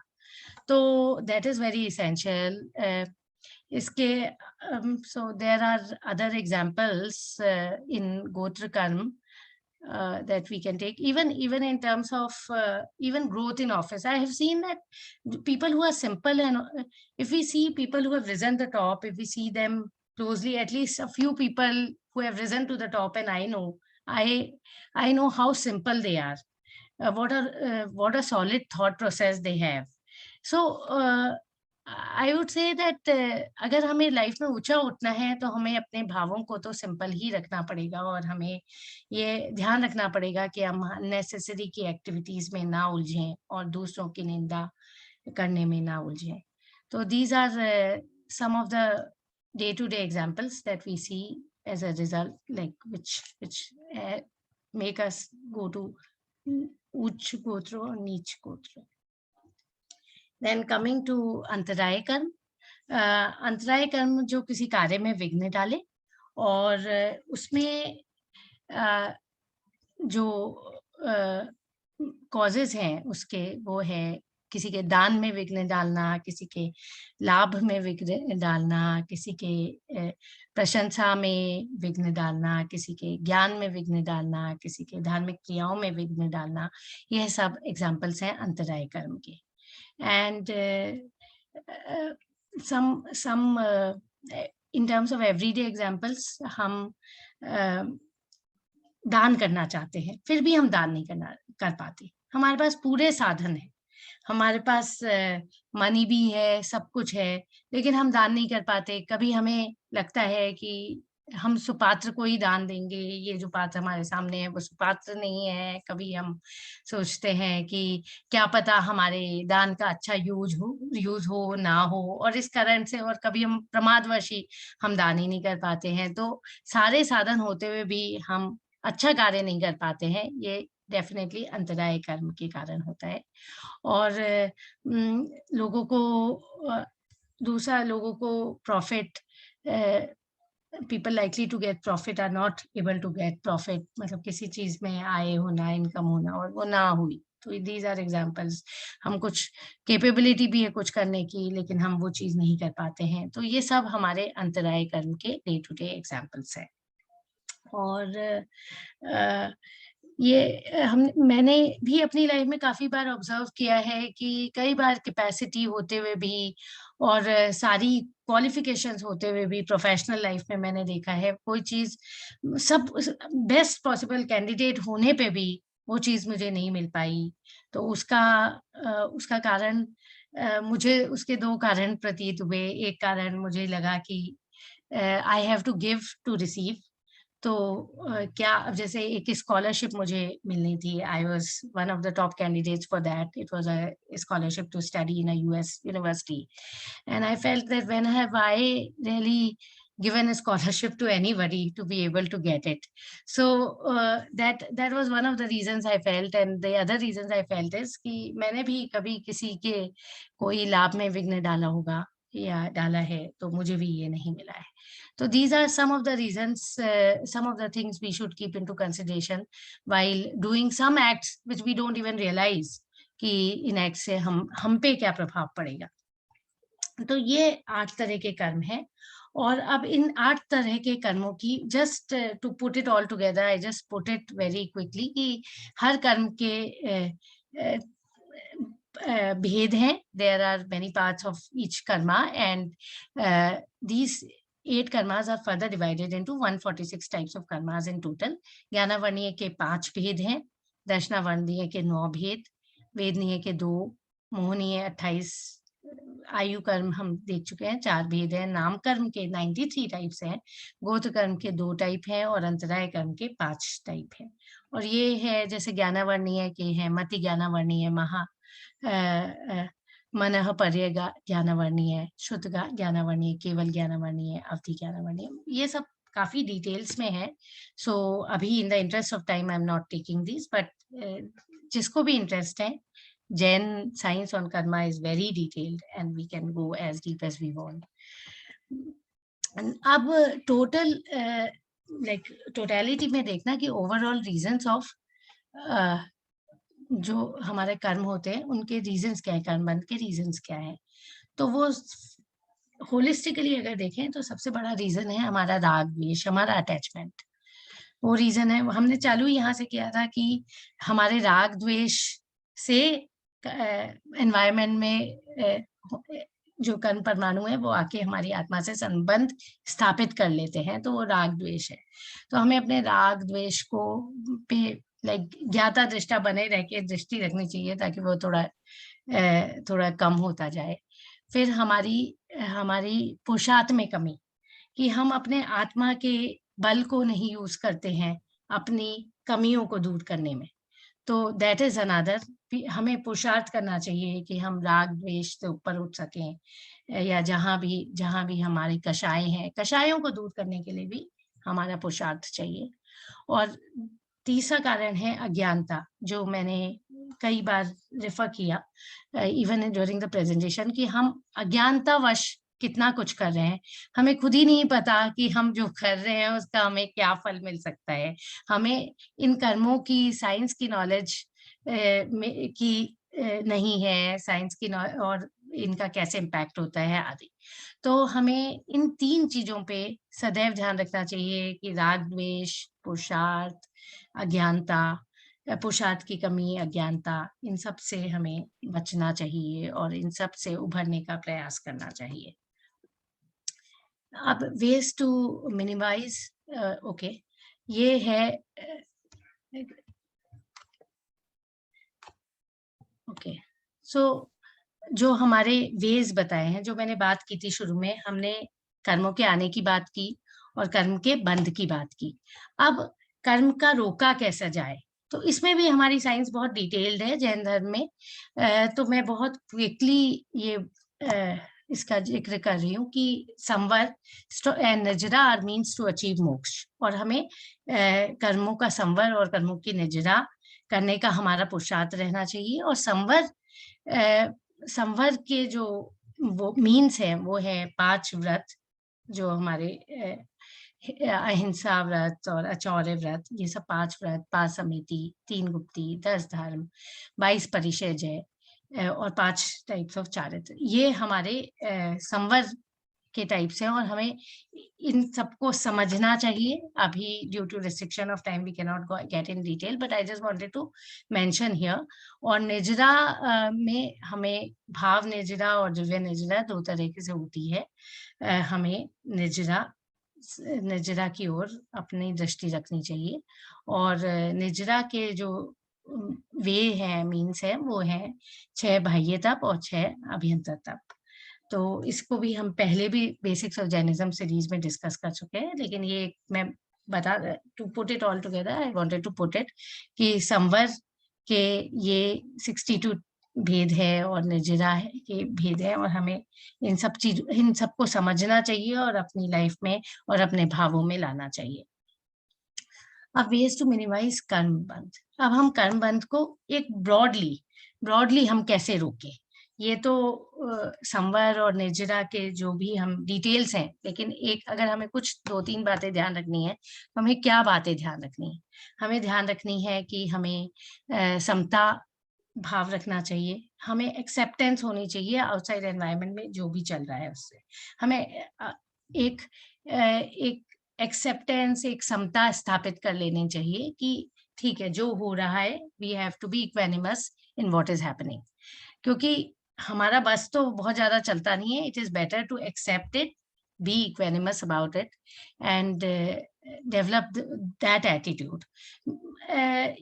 तो that is very essential. इसके so there are other examples in gotra karma that we can take, even in terms of even growth in office. I have seen that people who are simple, and if we see people who have risen the top, if we see them closely, at least a few people who have risen to the top, and I know how simple they are, what a solid thought process they have. So I would say that अगर हमें लाइफ में ऊंचा उठना है तो हमें अपने भावों को तो सिंपल ही रखना पड़ेगा, और हमें ये ध्यान रखना पड़ेगा कि हम नेसेसरी की एक्टिविटीज में ना उलझें और दूसरों की निंदा करने में ना उलझें। तो these are some of the day to day examples that we see as a result, like which make us go to उच्च गोत्र और नीच गोत्र। Then coming to अंतराय कर्म, अंतराय कर्म जो किसी कार्य में विघ्न डाले, और उसमें जो कॉजेज हैं उसके, वो है किसी के दान में विघ्न डालना, किसी के लाभ में विघ्न डालना, किसी के प्रशंसा में विघ्न डालना, किसी के ज्ञान में विघ्न डालना, किसी के धार्मिक क्रियाओं में विघ्न डालना, यह सब एग्जाम्पल्स हैं अंतराय कर्म के। And some in terms of everyday examples, हम दान करना चाहते हैं, फिर भी हम दान नहीं कर पाते। हमारे पास पूरे साधन है, हमारे पास मनी भी है, सब कुछ है, लेकिन हम दान नहीं कर पाते। कभी हमें लगता है कि हम सुपात्र को ही दान देंगे, ये जो पात्र हमारे सामने है वो सुपात्र नहीं है। कभी हम सोचते हैं कि क्या पता हमारे दान का अच्छा यूज हो ना हो, और इस कारण से, और कभी हम प्रमादवश ही हम दान ही नहीं कर पाते हैं। तो सारे साधन होते हुए भी हम अच्छा कार्य नहीं कर पाते हैं, ये डेफिनेटली अंतराय कर्म के कारण होता है। और लोगों को profit, people likely to get profit are not able to get profit, मतलब किसी चीज में आय होना, इनकम होना, और वो ना हुई। तो these are examples। हम कुछ कैपेबिलिटी भी है कुछ करने की, लेकिन हम वो चीज नहीं कर पाते हैं। तो ये सब हमारे अंतराय कर्म के डे टू डे एग्जाम्पल्स हैं। और मैंने भी अपनी लाइफ में काफी बार ऑब्जर्व किया है कि कई बार कैपेसिटी होते हुए भी और सारी क्वालिफिकेशंस होते हुए भी प्रोफेशनल लाइफ में मैंने देखा है, कोई चीज सब बेस्ट पॉसिबल कैंडिडेट होने पे भी वो चीज मुझे नहीं मिल पाई। तो उसका कारण, मुझे उसके दो कारण प्रतीत हुए। एक कारण मुझे लगा कि I have to give to receive. तो क्या, अब जैसे एक स्कॉलरशिप मुझे मिलनी थी, I was one of the top candidates for that. It was a scholarship to study in a US university, and I felt that when have I really given a scholarship to anybody to be able to get it? So that was one of the reasons I felt, and the other reasons I felt is कि मैंने भी कभी किसी के कोई लाभ में विघ्न डाला होगा या डाला है, तो मुझे भी ये नहीं मिला है। So these are some of the reasons, some of the things we should keep into consideration while doing some acts which we don't even realize कि इन acts से हम पे क्या प्रभाव पड़ेगा। तो ये 8 तरह के कर्म हैं। और अब इन 8 तरह के कर्मों की, just to put it all together, I just put it very quickly कि हर कर्म के भेद हैं। There are many parts of each karma, and these 8 karmas are further divided into 146 types of karmas in total। ज्ञानावर्णीय के 5 भेद हैं, दर्शनावर्णीय के 9 भेद, वेदनीय के 2, मोहनीय 28 आयु कर्म हम देख चुके हैं, 4 भेद हैं, नाम कर्म के 93 टाइप्स हैं, गोत्र कर्म के 2 टाइप हैं और अंतराय कर्म के 5 टाइप हैं। और ये है जैसे ज्ञानावर्णीय के हैं, मति ज्ञानावर्णीय, मनः पर्य ज्ञानावर्णीय, शुद्ध ज्ञानावर्णीय, केवल ज्ञानावर्णीय, अवधि ज्ञानावर्णीय, ये सब काफी डिटेल्स में है। सो अभी in the interest of time I am not taking this, but जिसको भी इंटरेस्ट है, Jain science on karma is very detailed and we can go as deep as we want. अब टोटल लाइक टोटलिटी में देखना कि ओवरऑल रीजंस ऑफ जो हमारे कर्म होते हैं उनके रीजंस क्या है, कर्म बंध के रीजंस क्या है। तो वो होलिस्टिकली अगर देखें तो सबसे बड़ा रीजन है हमारा राग द्वेष, हमारा अटैचमेंट। वो रीजन है, हमने चालू यहाँ से किया था कि हमारे राग द्वेष से एनवायरनमेंट में जो कर्म परमाणु है वो आके हमारी आत्मा से संबंध स्थापित कर लेते हैं, तो वो राग द्वेष है। तो हमें अपने राग द्वेष को पे लाइक ज्ञाता दृष्टा बने रह के दृष्टि रखनी चाहिए ताकि वो थोड़ा कम होता जाए। फिर हमारी पुरुषार्थ में कमी, कि हम अपने आत्मा के बल को नहीं यूज करते हैं अपनी कमियों को दूर करने में, तो दैट इज अनदर। हमें पुरुषार्थ करना चाहिए कि हम राग द्वेष से ऊपर उठ सकें, या जहाँ भी हमारी कषाय हैं, कषायों को दूर करने के लिए भी हमारा पुरुषार्थ चाहिए। और तीसरा कारण है अज्ञानता, जो मैंने कई बार रेफर किया इवन ड्यूरिंग द प्रेजेंटेशन, कि हम अज्ञानतावश कितना कुछ कर रहे हैं, हमें खुद ही नहीं पता कि हम जो कर रहे हैं उसका हमें क्या फल मिल सकता है। हमें इन कर्मों की साइंस की नॉलेज की नहीं है, साइंस की और इनका कैसे इम्पैक्ट होता है आदि। तो हमें इन 3 चीजों पे सदैव ध्यान रखना चाहिए कि राग द्वेष, पुरुषार्थ, अज्ञानता, पुरुषार्थ की कमी, अज्ञानता, इन सब से हमें बचना चाहिए और इन सब से उभरने का प्रयास करना चाहिए। अब वेज टू मिनिमाइज, ओके, ये है ओके। सो जो हमारे वेज बताए हैं, जो मैंने बात की थी शुरू में, हमने कर्मों के आने की बात की और कर्म के बंध की बात की। अब कर्म का रोका कैसा जाए, तो इसमें भी हमारी साइंस बहुत डिटेल्ड है जैन धर्म में। तो मैं बहुत क्विकली ये इसका जिक्र कर रही हूँ कि samvar and nirjara are means to achieve moksha, और हमें कर्मों का संवर और कर्मों की निजरा करने का हमारा पुरुषार्थ रहना चाहिए। और संवर के जो वो मीन्स है वो है 5 व्रत, जो हमारे अहिंसा व्रत और अचौर्य व्रत, ये सब 5 व्रत, 5 समिति, 3 गुप्ती, 10 धर्म, 22 परिचय और 5 टाइप्स ऑफ चारित्र, ये हमारे संवर के टाइप्स हैं और हमें इन सबको समझना चाहिए। अभी due to restriction of time we can not get in detail, but I just wanted to mention here. और निजरा में हमें भाव निजरा और दिव्य निजरा 2 तरीके से होती है। हमें निजरा की ओर अपनी दृष्टि रखनी चाहिए, और निजरा के जो वे हैं, मीन्स है, वो है 6 बाह्य तप और 6 अभ्यंतर तप। तो इसको भी हम पहले भी बेसिक्स ऑफ जैनिज्म सीरीज में डिस्कस कर चुके हैं, लेकिन ये मैं बता, to put it all together I wanted to put it कि संवर के ये 62 भेद है और निर्जरा के भेद है, और हमें इन सबको समझना चाहिए और अपनी लाइफ में और अपने भावों में लाना चाहिए। अब वेज टू मिनिमाइज कर्म बंध। अब हम कर्म बंध को एक ब्रॉडली हम कैसे रोकें, ये तो संवर और निर्जरा के जो भी हम डिटेल्स हैं, लेकिन एक अगर हमें कुछ 2-3 बातें ध्यान रखनी है तो हमें क्या बातें ध्यान रखनी है? हमें ध्यान रखनी है कि हमें समता भाव रखना चाहिए, हमें एक्सेप्टेंस होनी चाहिए आउटसाइड एनवायरनमेंट में जो भी चल रहा है उससे। हमें एक एक्सेप्टेंस, एक समता स्थापित कर लेनी चाहिए कि ठीक है, जो हो रहा है we have to be equanimous in what is happening, क्योंकि हमारा बस तो बहुत ज्यादा चलता नहीं है। It is better to accept it, be equanimous about it, and develop that attitude.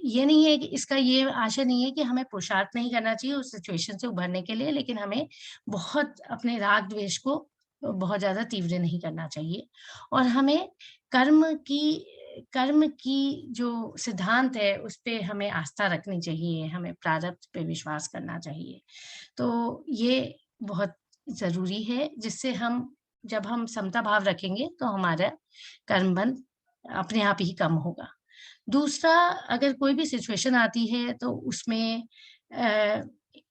ये नहीं है कि इसका ये आशा नहीं है कि हमें पुरुषार्थ नहीं करना चाहिए उस सिचुएशन से उभरने के लिए, लेकिन हमें बहुत अपने राग द्वेष को बहुत ज्यादा तीव्र नहीं करना चाहिए। और हमें कर्म की जो सिद्धांत है उस पे हमें आस्था रखनी चाहिए, हमें प्रारब्ध पे विश्वास करना चाहिए। तो ये बहुत जरूरी है, जिससे जब हम समता भाव रखेंगे तो हमारा कर्म बंध अपने आप ही कम होगा। दूसरा, अगर कोई भी सिचुएशन आती है तो उसमें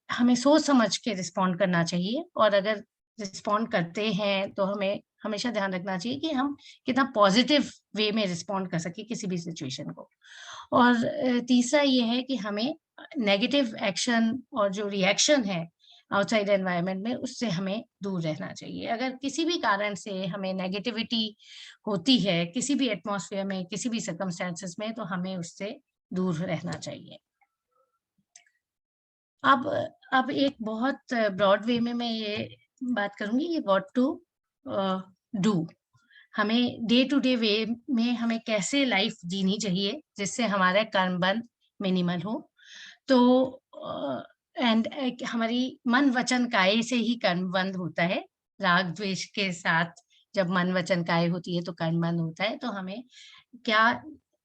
हमें सोच समझ के रिस्पॉन्ड करना चाहिए, और अगर रिस्पॉन्ड करते हैं तो हमें हमेशा ध्यान रखना चाहिए कि हम कितना पॉजिटिव वे में रिस्पॉन्ड कर सके किसी भी सिचुएशन को। और तीसरा ये है कि हमें नेगेटिव एक्शन और जो रिएक्शन है आउटसाइड एनवायरनमेंट में, उससे हमें दूर रहना चाहिए। अगर किसी भी कारण से हमें नेगेटिविटी होती है किसी भी एटमॉस्फेयर में, किसी भी सर्कमस्टेंसेस में, तो हमें उससे दूर रहना चाहिए। अब एक बहुत ब्रॉड वे में मैं ये बात करूंगी, ये व्हाट टू डू। हमें डे टू डे वे में हमें कैसे लाइफ जीनी चाहिए जिससे हमारा कर्म बंध मिनिमल हो। तो एंड हमारी मन वचन काय से ही कर्म बंध होता है। राग द्वेष के साथ जब मन वचन काय होती है तो कर्म बंध होता है। तो हमें क्या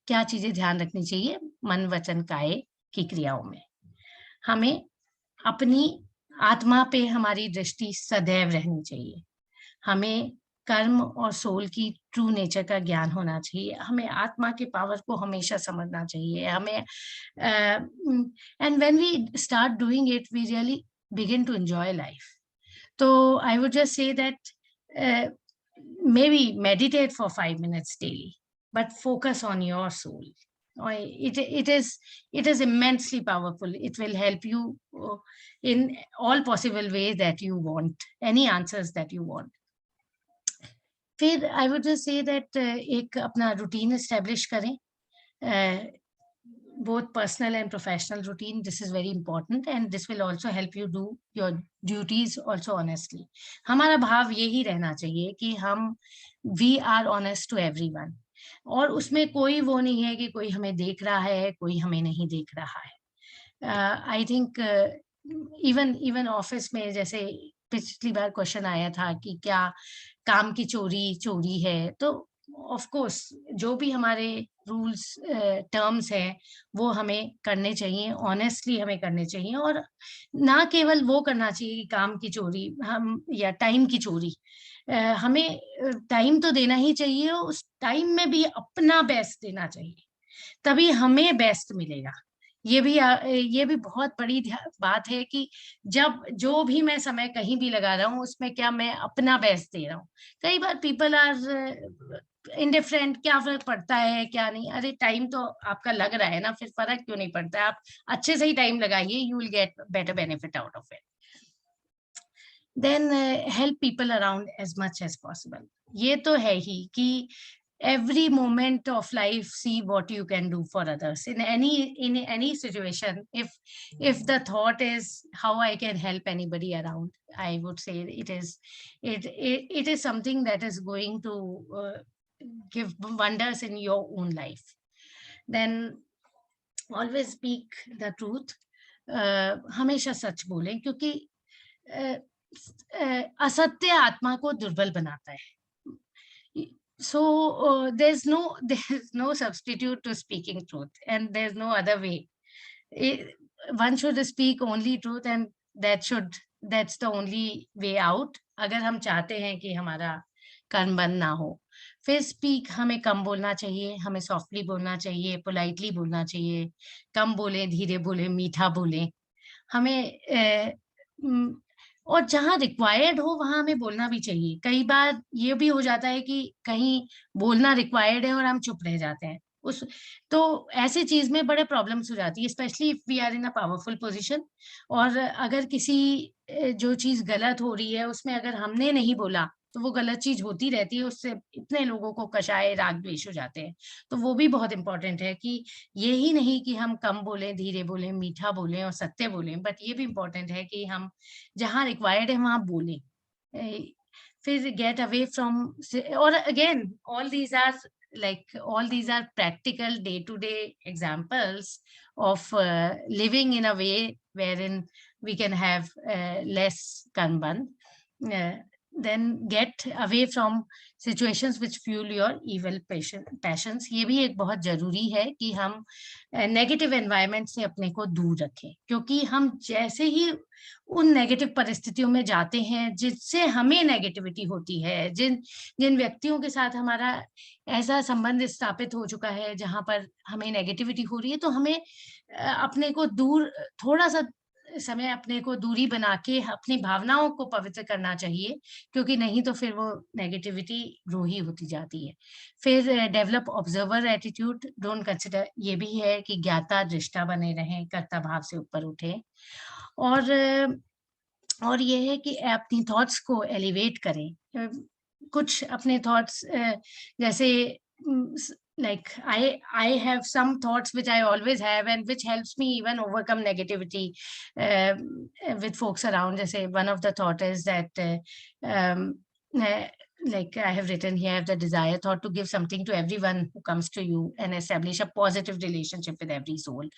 क्या चीजें ध्यान रखनी चाहिए मन वचन काय की क्रियाओं में? हमें अपनी आत्मा पे हमारी दृष्टि सदैव रहनी चाहिए। हमें कर्म और सोल की ट्रू नेचर का ज्ञान होना चाहिए। हमें आत्मा के पावर को हमेशा समझना चाहिए। हमें and when we start doing it we really begin to enjoy life. तो I would just say that maybe meditate for 5 minutes daily, but focus on your soul. It is immensely powerful. It will help you in all possible ways that you want, any answers that you want. फिर I would just say that एक अपना routine establish करें, both personal and professional routine. This is very important and this will also help you do your duties also honestly. हमारा भाव यही रहना चाहिए कि we are honest to everyone, और उसमें कोई वो नहीं है कि कोई हमें देख रहा है कोई हमें नहीं देख रहा है। I think even ऑफिस में, जैसे पिछली बार क्वेश्चन आया था कि क्या काम की चोरी है, तो ऑफ कोर्स जो भी हमारे रूल्स टर्म्स हैं वो हमें करने चाहिए, ऑनेस्टली हमें करने चाहिए। और ना केवल वो करना चाहिए कि काम की चोरी या टाइम की चोरी, हमें टाइम तो देना ही चाहिए, उस टाइम में भी अपना बेस्ट देना चाहिए, तभी हमें बेस्ट मिलेगा। ये भी बहुत बड़ी बात है कि जब जो भी मैं समय कहीं भी लगा रहा हूँ उसमें क्या मैं अपना बेस्ट दे रहा हूँ। कई बार पीपल आर इंडिफरेंट, क्या फर्क पड़ता है क्या नहीं। अरे टाइम तो आपका लग रहा है ना, फिर फर्क क्यों नहीं पड़ता है? आप अच्छे से ही टाइम लगाइए, you will get better benefit out of it. Then help people around as much as possible. ये तो है ही कि every moment of life, see what you can do for others in any situation. If the thought is how I can help anybody around, I would say it is something that is going to give wonders in your own life. Then always speak the truth. हमेशा सच बोलें, क्योंकि असत्य आत्मा को दुर्बल बनाता है। So there's no substitute to speaking truth, and there's no other way. One should speak only truth, and that's the only way out. अगर हम चाहते हैं कि हमारा कर्म बंद ना हो, फिर स्पीक हमें कम बोलना चाहिए, हमें सॉफ्टली बोलना चाहिए, पोलाइटली बोलना चाहिए, कम बोले, धीरे बोले, मीठा बोले। हमें और जहाँ रिक्वायर्ड हो वहां हमें बोलना भी चाहिए। कई बार ये भी हो जाता है कि कहीं बोलना रिक्वायर्ड है और हम चुप रह जाते हैं, तो ऐसी चीज में बड़े प्रॉब्लम्स हो जाती है, specially if we are in a powerful position. और अगर किसी जो चीज गलत हो रही है उसमें अगर हमने नहीं बोला तो वो गलत चीज होती रहती है, उससे इतने लोगों को कषाय राग द्वेष हो जाते हैं। तो वो भी बहुत इंपॉर्टेंट है कि यही नहीं कि हम कम बोलें, धीरे बोलें, मीठा बोलें और सत्य बोलें, बट ये भी इंपॉर्टेंट है कि हम जहाँ रिक्वायर्ड है वहां बोलें। फिर गेट अवे फ्रॉम, और again all these are like all these are practical day-to-day examples of living in a way wherein we can have less Kanban. Then get away from situations which fuel your evil passions. ये भी एक बहुत जरूरी है कि हम नेगेटिव एनवायरनमेंट से अपने को दूर रखें, क्योंकि हम जैसे ही उन नेगेटिव परिस्थितियों में जाते हैं जिससे हमें नेगेटिविटी होती है, जिन व्यक्तियों के साथ हमारा ऐसा संबंध स्थापित हो चुका है जहां पर हमें नेगेटिविटी हो रही है, तो हमें अपने को दूर, थोड़ा सा समय अपने को दूरी बना के अपनी भावनाओं को पवित्र करना चाहिए, क्योंकि नहीं तो फिर वो नेगेटिविटी ग्रो ही होती जाती है। फिर develop observer attitude, don't consider, ये भी है कि ज्ञाता दृष्टा बने रहें, कर्ता भाव से ऊपर उठे। और ये है कि अपनी थॉट्स को एलिवेट करें। कुछ अपने थॉट्स जैसे like I have some thoughts which I always have and which helps me even overcome negativity with folks around. Jैसे one of the thought is that like I have written here, the desire thought to give something to everyone who comes to you and establish a positive relationship with every soul.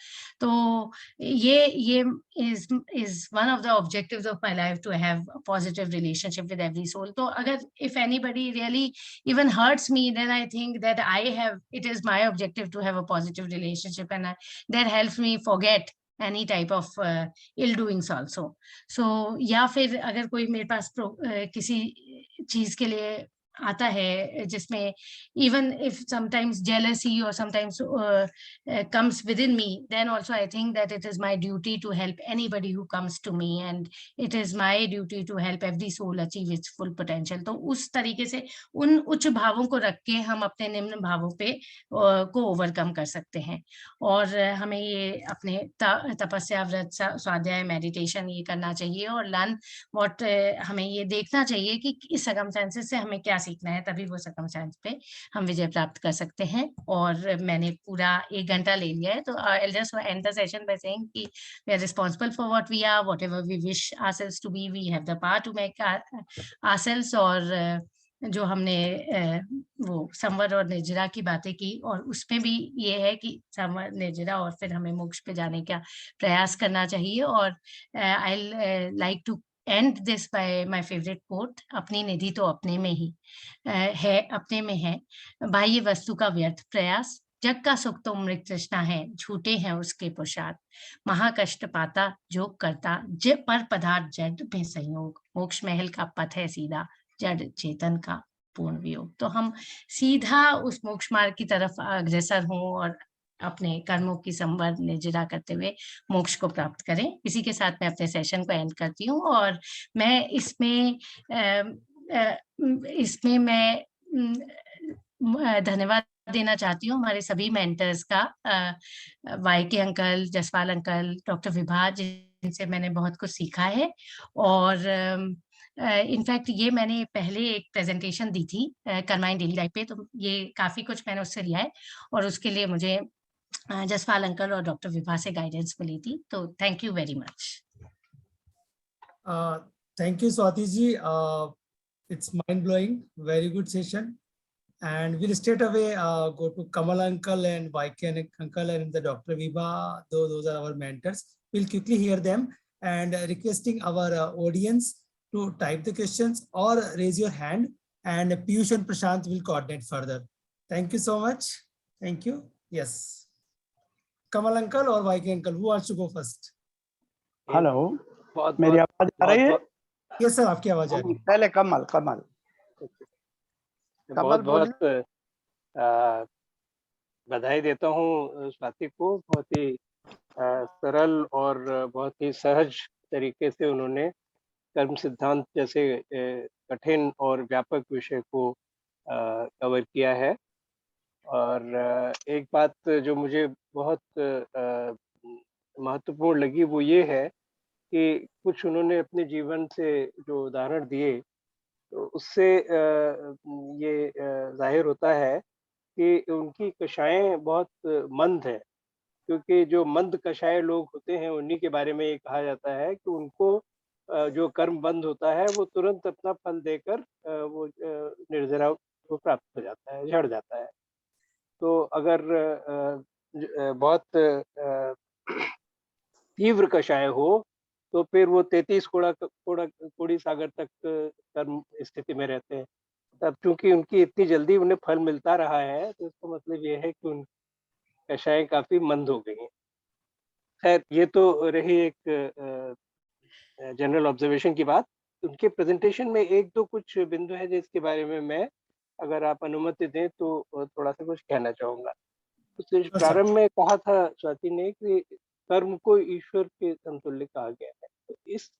तो ये is one of the objectives of my life, to have a positive relationship with every soul. तो अगर if anybody really even hurts me, then I think that it is my objective to have a positive relationship, and that helps me forget any type of ill doings also. So या फिर अगर कोई मेरे पास किसी चीज के लिए आता है जिसमें even if sometimes jealousy or sometimes comes within me, then also I think that it is my duty to help anybody who comes to me, and it is my duty to help every soul achieve its full potential. तो उस तरीके से उन उच्च भावों को रख के हम अपने निम्न भावों पे को ओवरकम कर सकते हैं। और हमें ये अपने तपस्या, व्रत, स्वाध्याय, मेडिटेशन ये करना चाहिए, और लर्न व्हाट, हमें ये देखना चाहिए कि इस सर्कमस्टेंसेस से हमें क्या सीखना है, तभी वो सर्कमस्टेंस पे हम विजय प्राप्त कर सकते हैं। और मैंने पूरा 1 घंटा ले लिया है, तो I'll just end the session by saying कि we are responsible for what we are, whatever we wish ourselves to be, we have the power to make ourselves। और जो हमने वो संवर और निर्जरा की बातें की, और उसमें भी ये है कि संवर, निर्जरा और फिर हमें मोक्ष पे जाने का प्रयास करना चाहिए। और I like to end this by my favorite quote, अपनी निधि तो अपने में ही है, अपने में है, बाह्य वस्तु का व्यर्थ प्रयास, जग का सुख तो मृत तृष्णा है, झूठे हैं उसके पुरुषार्थ, महाकष्ट पाता जो करता, पर पदार्थ जड़ में संयोग, मोक्ष महल का पथ है सीधा, जड़ चेतन का पूर्ण वियोग। तो हम सीधा उस मोक्ष मार्ग की तरफ अग्रसर हों और अपने कर्मों की संवर निर्जरा करते हुए मोक्ष को प्राप्त करें। इसी के साथ मैं अपने सेशन को एंड करती हूँ। और मैं इसमें मैं धन्यवाद देना चाहती हूँ हमारे सभी मेंटर्स का, YK uncle, Jaspal uncle, doctor Vibha, जिनसे मैंने बहुत कुछ सीखा है। और इनफैक्ट ये मैंने पहले एक प्रेजेंटेशन दी थी कर्मा इन डेली लाइफ पे, तो ये काफी कुछ मैंने उससे लिया है, और उसके लिए मुझे जसपाल अंकल और डॉक्टर विभा से गाइडेंस मिली थी। तो thank you very much. Thank you, Swati ji. It's mind blowing. Very good session. And we'll straight away go to Kamal uncle and YK uncle and the Dr. Vibha. Those are our mentors. We'll quickly hear them, and requesting our audience to type the questions or raise your hand, and Piyush and Prashant will coordinate further. Thank you so much. Thank you. Yes. Kamal uncle or YK uncle, who wants to go first? Hello, मेरी आवाज आ रही है? Yes sir, आपकी आवाज आ रही है। पहले कमल बहुत बधाई देता हूँ स्वाति को। बहुत ही सरल और बहुत ही सहज तरीके से उन्होंने कर्म सिद्धांत जैसे कठिन और व्यापक विषय को कवर किया है। और एक बात जो मुझे बहुत महत्वपूर्ण लगी वो ये है कि कुछ उन्होंने अपने जीवन से जो उदाहरण दिए, तो उससे ये जाहिर होता है कि उनकी कषायें बहुत मंद है, क्योंकि जो मंद कषाय लोग होते हैं उन्हीं के बारे में ये कहा जाता है कि उनको जो कर्म बंद होता है वो तुरंत अपना फल देकर वो निर्जरा को प्राप्त हो जाता है, झड़ जाता है। तो अगर बहुत तीव्र कषाय हो तो फिर वो 33 कोड़ी सागर तक कर्म स्थिति में रहते हैं। तब क्योंकि उनकी इतनी जल्दी उन्हें फल मिलता रहा है, तो इसका मतलब ये है कि उन कषाय काफी मंद हो गई हैं। खैर, ये तो रही एक जनरल ऑब्जर्वेशन की बात। उनके प्रेजेंटेशन में एक दो कुछ बिंदु है जिसके बारे में मैं, अगर आप अनुमति दें तो थोड़ा सा कुछ कहना चाहूंगा। तो अच्छा, प्रारंभ में कहा था स्वाति ने कि कर्म को ईश्वर के समतुल्य कहा गया है। तो इस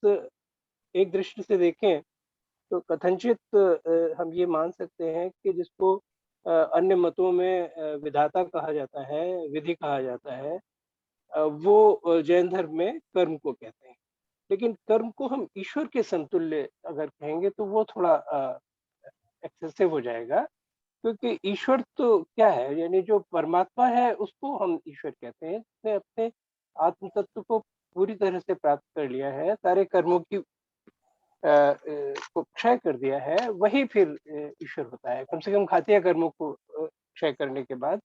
एक दृष्टि से देखें तो कथनचित हम ये मान सकते हैं कि जिसको अन्य मतों में विधाता कहा जाता है, विधि कहा जाता है, वो जैन धर्म में कर्म को कहते हैं। लेकिन कर्म को हम ईश्वर के समतुल्य अगर कहेंगे तो वो थोड़ा एक्सेसिव हो जाएगा, क्योंकि ईश्वर तो क्या है, यानी जो परमात्मा है उसको हम ईश्वर कहते हैं, जिसने अपने आत्म तत्व को पूरी तरह से प्राप्त कर लिया है, सारे कर्मों की को क्षय कर दिया है, वही फिर ईश्वर होता है। कम से कम खातिया कर्मों को क्षय करने के बाद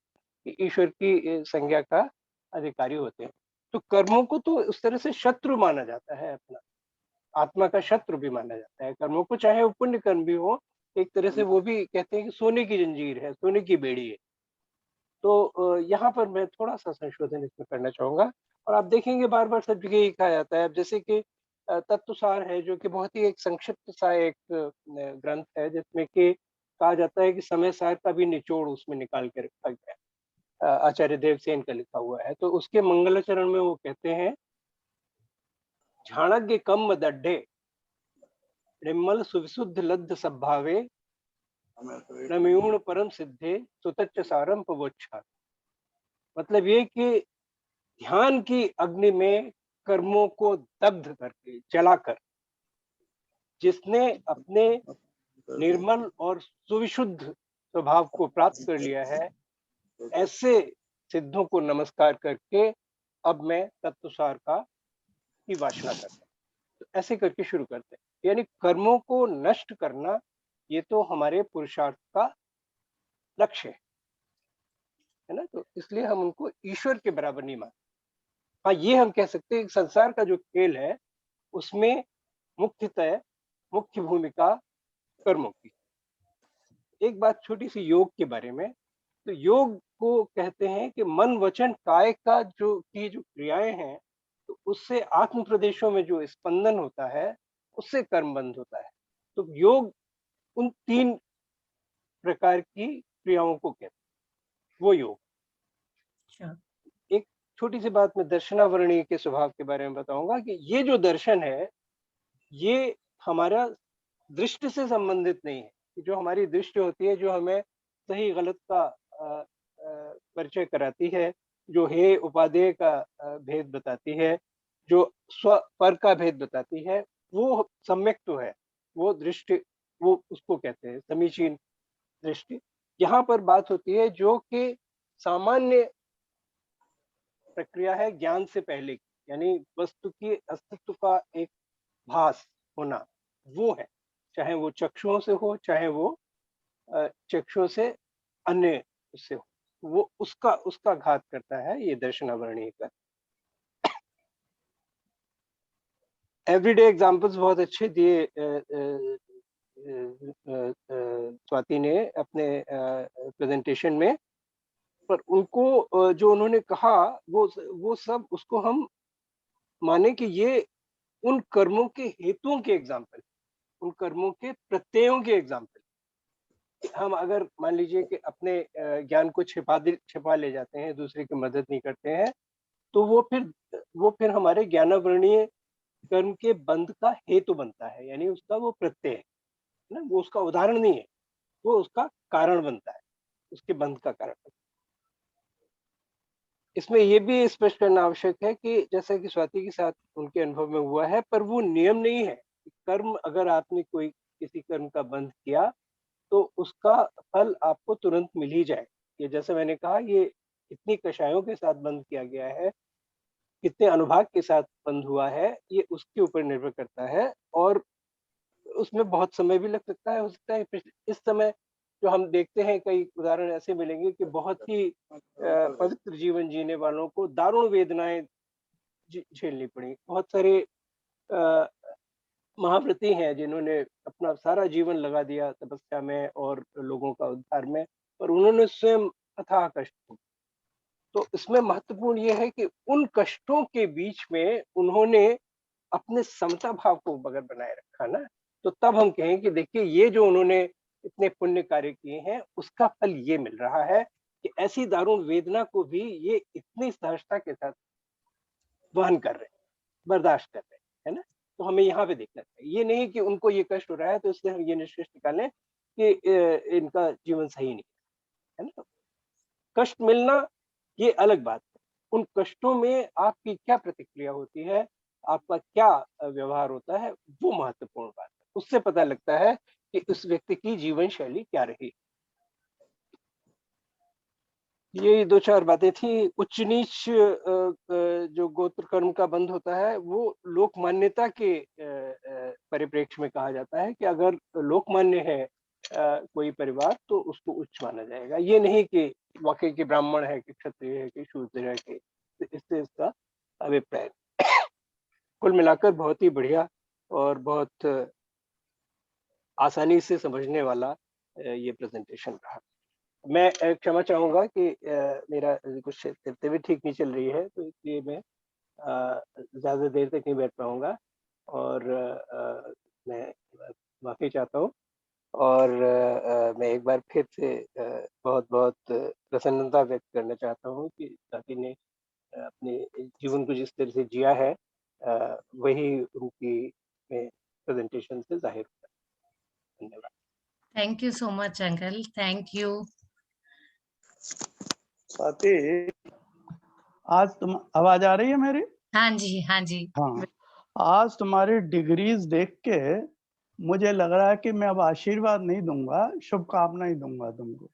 ईश्वर की संज्ञा का अधिकारी होते हैं। तो कर्मों को तो उस तरह से शत्रु माना जाता है, अपना आत्मा का शत्रु भी माना जाता है कर्मों को, चाहे वो पुण्य कर्म भी हो। एक तरह से वो भी कहते हैं कि सोने की जंजीर है, सोने की बेड़ी है। तो यहाँ पर मैं थोड़ा सा संशोधन इसमें करना चाहूंगा। और आप देखेंगे बार बार सब जगह ही कहा जाता है, अब जैसे कि तत्वसार है, जो कि बहुत ही एक संक्षिप्त सा एक ग्रंथ है, जिसमें कि कहा जाता है कि समय सार का भी निचोड़ उसमें निकाल के रखा गया है। आचार्य देवसेन का लिखा हुआ है। तो उसके मंगलाचरण में वो कहते हैं, झाणज्ञ कम दड्ढे निर्मल सुविशुद्ध लब्ध सद्भावे रमयूण परम सिद्धे सुतच्च सारम पवोच्छा। मतलब ये कि ध्यान की अग्नि में कर्मों को दग्ध करके, जलाकर, जिसने अपने निर्मल और सुविशुद्ध स्वभाव को प्राप्त कर लिया है, ऐसे सिद्धों को नमस्कार करके अब मैं तत्वसार का की वासना करता हूँ। तो ऐसे करके शुरू करते हैं। यानी कर्मों को नष्ट करना, ये तो हमारे पुरुषार्थ का लक्ष्य है ना। तो इसलिए हम उनको ईश्वर के बराबर नहीं मानते। हाँ, ये हम कह सकते हैं कि संसार का जो खेल है उसमें मुख्य भूमिका कर्मों की। एक बात छोटी सी योग के बारे में। तो योग को कहते हैं कि मन वचन काय का जो क्रियाएं हैं, तो उससे आत्म प्रदेशों में जो स्पंदन होता है, उससे कर्म बंध होता है। तो योग उन 3 प्रकार की क्रियाओं को कहते हैं, वो योग। Sure. एक छोटी सी बात मैं दर्शनावरणीय के स्वभाव के बारे में बताऊंगा कि ये जो दर्शन है, ये हमारा दृष्टि से संबंधित नहीं है। जो हमारी दृष्टि होती है, जो हमें सही गलत का परिचय कराती है, जो हे उपादेय का भेद बताती है, जो स्व पर का भेद बताती है, वो सम्यक तो है, वो दृष्टि, वो उसको कहते हैं समीचीन दृष्टि। यहाँ पर बात होती है जो कि सामान्य प्रक्रिया है ज्ञान से पहले की, यानी वस्तु की अस्तित्व का एक भास होना, वो है। चाहे वो चक्षुओं से हो, चाहे वो चक्षुओं से अन्य उससे हो, वो उसका घात करता है ये दर्शनावरणीय का। एवरीडे एग्जांपल्स बहुत अच्छे दिए स्वाति ने अपने प्रेजेंटेशन में। पर उनको जो उन्होंने कहा, वो सब उसको हम माने कि ये उन कर्मों के हेतुओं के एग्जाम्पल, उन कर्मों के प्रत्ययों के एग्जाम्पल। हम अगर मान लीजिए कि अपने ज्ञान को छिपा ले जाते हैं, दूसरे की मदद नहीं करते हैं, तो वो फिर हमारे ज्ञानावरणीय कर्म के बंध का हेतु बनता है, यानी उसका वो प्रत्यय है ना, वो उसका उदाहरण नहीं है, वो उसका कारण बनता है, उसके बंध का कारण बनता है। इसमें ये भी स्पष्ट करना आवश्यक है कि जैसा कि स्वाति के साथ उनके अनुभव में हुआ है, पर वो नियम नहीं है। कर्म, अगर आपने कोई किसी कर्म का बंध किया तो उसका फल आपको तुरंत मिल ही जाए। ये जैसे मैंने कहा, ये कितनी कषायों के साथ बंद किया गया है, कितने अनुभाग के साथ बंद हुआ है, ये उसके ऊपर निर्भर करता है। और उसमें बहुत समय भी लग सकता है, हो सकता है इस समय जो हम देखते हैं कई उदाहरण ऐसे मिलेंगे कि बहुत ही पवित्र जीवन जीने वालों को दारुण वेदनाएं झेलनी पड़ी। बहुत सारे महाव्रती हैं जिन्होंने अपना सारा जीवन लगा दिया तपस्या में और लोगों का उद्धार में, पर उन्होंने स्वयं अथाह कष्ट भोगे। तो इसमें महत्वपूर्ण ये है कि उन कष्टों के बीच में उन्होंने अपने समता भाव को अगर बनाए रखा ना, तो तब हम कहें कि देखिए ये जो उन्होंने इतने पुण्य कार्य किए हैं उसका फल ये मिल रहा है कि ऐसी दारुण वेदना को भी ये इतनी सहजता के साथ वहन कर रहे हैं, बर्दाश्त कर रहे हैं, है ना? तो हमें यहाँ पे देखना चाहिए। ये नहीं कि उनको ये कष्ट हो रहा है तो इसलिए हम ये निष्कर्ष निकालें कि इनका जीवन सही नहीं है ना? कष्ट मिलना ये अलग बात है। उन कष्टों में आपकी क्या प्रतिक्रिया होती है, आपका क्या व्यवहार होता है, वो महत्वपूर्ण बात है। उससे पता लगता है कि उस व्यक्ति की जीवन शैली क्या रही। ये 2-4 बातें थी। उच्च-नीच जो गोत्र कर्म का बंध होता है, वो लोक मान्यता के परिप्रेक्ष्य में कहा जाता है कि अगर लोकमान्य है कोई परिवार तो उसको उच्च माना जाएगा। ये नहीं कि वाक़ई के ब्राह्मण है कि क्षत्रिय है कि शूद्र है कि इससे इसका अभिप्राय। कुल मिलाकर बहुत ही बढ़िया और बहुत आसानी से समझने वाला ये प्रेज़ेंटेशन रहा। मैं क्षमा चाहूँगा कि मेरा कुछ तबीयत ठीक नहीं चल रही है, तो इसलिए मैं ज़्यादा देर तक नहीं बैठ पाऊँगा और मैं माफ़ी चाहता हूँ और मैं एक बार फिर से बहुत-बहुत प्रसन्नता व्यक्त करना चाहता हूँ कि स्वाति ने अपने जीवन को जिस तरह से जिया है वही उनकी प्रेज़ेंटेशन से ज़ाहिर होता है। धन्यवाद। Thank you so much, Uncle. Thank you. Swati, आज तुम आवाज आ रही है मेरी? हाँ जी, हाँ जी। हाँ, आज तुम्हारी डिग्रीज देख के मुझे लग रहा है कि मैं अब आशीर्वाद नहीं दूंगा, शुभकामना ही दूंगा तुमको।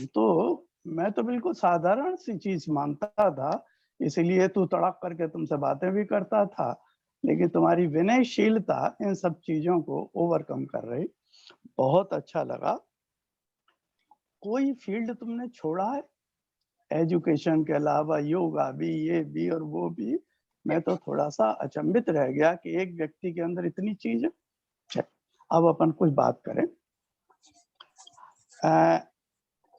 तो मैं तो बिल्कुल साधारण सी चीज मानता था, इसीलिए तू तड़क करके तुमसे बातें भी करता था, लेकिन तुम्हारी विनयशीलता इन सब चीजों को ओवरकम कर रही। बहुत अच्छा लगा। कोई फील्ड तुमने छोड़ा है एजुकेशन के अलावा? योगा भी, ये भी और वो भी। मैं तो थोड़ा सा अचंभित रह गया कि एक व्यक्ति के अंदर इतनी चीज है। अब अपन कुछ बात करें।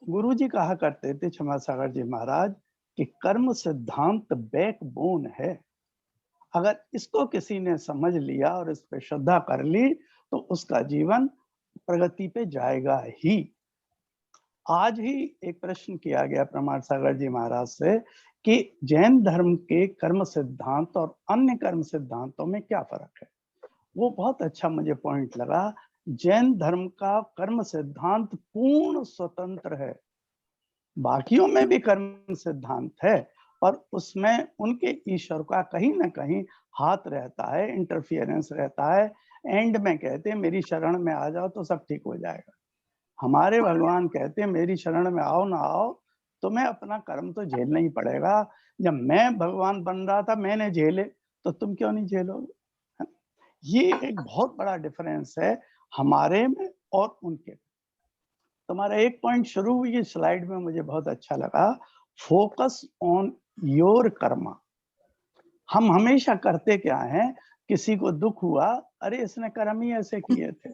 गुरुजी कहा करते थे, क्षमा सागर जी महाराज, कि कर्म सिद्धांत बैकबोन है। अगर इसको किसी ने समझ लिया और इस पे श्रद्धा कर ली तो उसका जीवन प्रगति पे जाएगा ही। आज ही एक प्रश्न किया गया प्रमाण सागर जी महाराज से कि जैन धर्म के कर्म सिद्धांत और अन्य कर्म सिद्धांतों में क्या फर्क है। वो बहुत अच्छा मुझे पॉइंट लगा। जैन धर्म का कर्म सिद्धांत पूर्ण स्वतंत्र है। बाकियों में भी कर्म सिद्धांत है और उसमें उनके ईश्वर का कहीं ना कहीं हाथ रहता है, इंटरफियरेंस रहता है। एंड में कहते हैं मेरी शरण में आ जाओ तो सब ठीक हो जाएगा। हमारे भगवान कहते हैं मेरी शरण में आओ ना आओ, तुम्हें अपना कर्म तो झेलना ही पड़ेगा। जब मैं भगवान बन रहा था मैंने झेले, तो तुम क्यों नहीं झेलोगे? ये एक बहुत बड़ा डिफरेंस है हमारे में और उनके। तुम्हारा एक पॉइंट शुरू हुई स्लाइड में मुझे बहुत अच्छा लगा, फोकस ऑन योर कर्मा। हम हमेशा करते क्या है, किसी को दुख हुआ, अरे इसने कर्म ही ऐसे किए थे।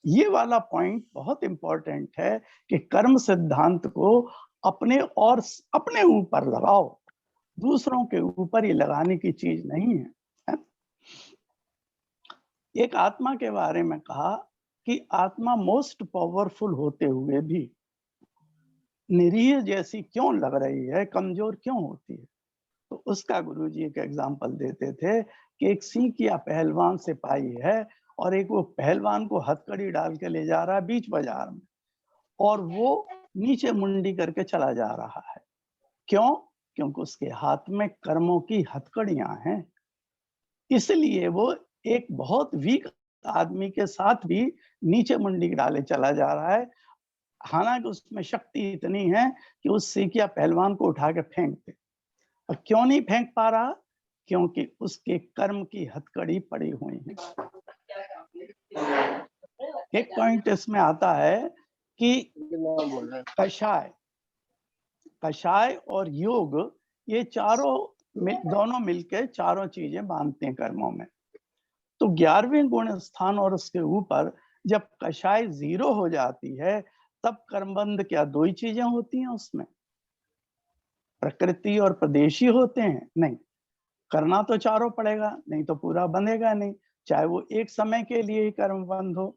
ये वाला पॉइंट बहुत इंपॉर्टेंट है कि कर्म सिद्धांत को अपने और अपने ऊपर लगाओ, दूसरों के ऊपर ही लगाने की चीज नहीं है। एक आत्मा के बारे में कहा कि आत्मा मोस्ट पावरफुल होते हुए भी निरीह जैसी क्यों लग रही है, कमजोर क्यों होती है। तो उसका गुरुजी एक एग्जांपल देते थे कि एक सीखिया पहलवान सिपाही है और एक वो पहलवान को हथकड़ी डाल के ले जा रहा है बीच बाजार में, और वो नीचे मुंडी करके चला जा रहा है। क्यों? क्योंकि उसके हाथ में कर्मों की हथकड़ियां हैं। इसलिए वो एक बहुत वीक आदमी के साथ भी नीचे मुंडी डाले चला जा रहा है। हालांकि उसमें शक्ति इतनी है कि उस सीखिया पहलवान को उठा के फेंक दे। और क्यों नहीं फेंक पा रहा? क्योंकि उसके कर्म की हथकड़ी पड़ी हुई है। एक पॉइंट इसमें आता है कि नाम बोल रहे हैं। कषाय और योग, ये दोनों मिलकर चारों चीजें मानते हैं कर्मों में। तो 11वें गुण स्थान और उसके ऊपर जब कषाय 0 हो जाती है, तब कर्मबंध क्या 2 ही चीजें होती हैं उसमें? प्रकृति और प्रदेशी होते हैं? नहीं, करना तो चारों पड़ेगा, नहीं तो पूरा बनेगा नहीं, चाहे वो एक समय के लिए ही कर्म बंद हो।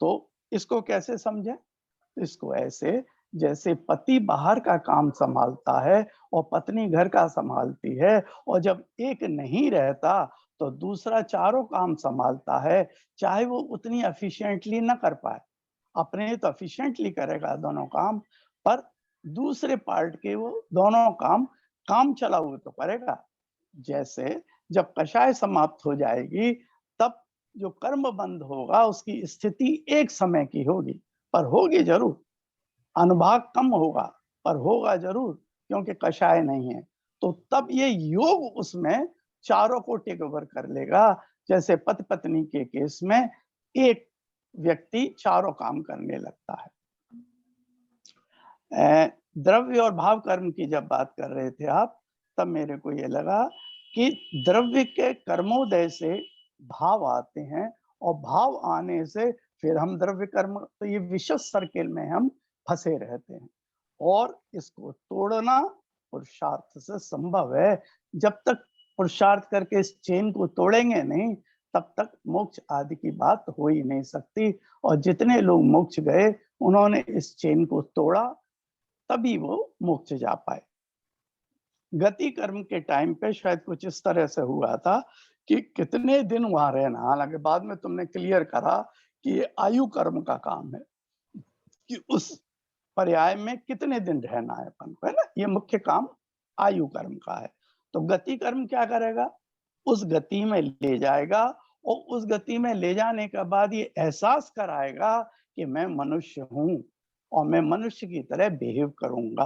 तो इसको कैसे समझे? इसको ऐसे, जैसे पति बाहर का काम संभालता है और पत्नी घर का संभालती है, और जब एक नहीं रहता तो दूसरा चारों काम संभालता है, चाहे वो उतनी एफिशिएंटली न कर पाए। अपने तो एफिशिएंटली करेगा दोनों काम, पर दूसरे पार्ट के वो दोनों काम चलाऊ तो करेगा। जैसे जब कषाय समाप्त हो जाएगी, तब जो कर्म बंद होगा उसकी स्थिति एक समय की होगी, पर होगी जरूर। अनुभाग कम होगा, पर होगा जरूर, क्योंकि कषाय नहीं है। तो तब ये योग उसमें चारों को टेक ओवर कर लेगा। जैसे पति पत्नी के केस में एक व्यक्ति चारों काम करने लगता है। द्रव्य और भाव कर्म की जब बात कर रहे थे आप, तब मेरे को ये लगा कि द्रव्य के कर्मोदय से भाव आते हैं, और भाव आने से फिर हम द्रव्य कर्म, तो ये विशेष सर्किल में हम फंसे रहते हैं। और इसको तोड़ना पुरुषार्थ से संभव है। जब तक पुरुषार्थ करके इस चेन को तोड़ेंगे नहीं, तब तक मोक्ष आदि की बात हो ही नहीं सकती। और जितने लोग मोक्ष गए, उन्होंने इस चेन को तोड़ा, तभी वो मोक्ष जा पाए। गति कर्म के टाइम पे शायद कुछ इस तरह से हुआ था कि कितने दिन वहां रहना, हालांकि बाद में तुमने क्लियर करा कि ये आयु कर्म का काम है, कि उस पर्याय में कितने दिन रहना है अपन को, है ना। ये मुख्य काम आयु कर्म का है। तो गति कर्म क्या करेगा? उस गति में ले जाएगा, और उस गति में ले जाने के बाद ये एहसास कराएगा कि मैं मनुष्य हूं और मैं मनुष्य की तरह बिहेव करूंगा।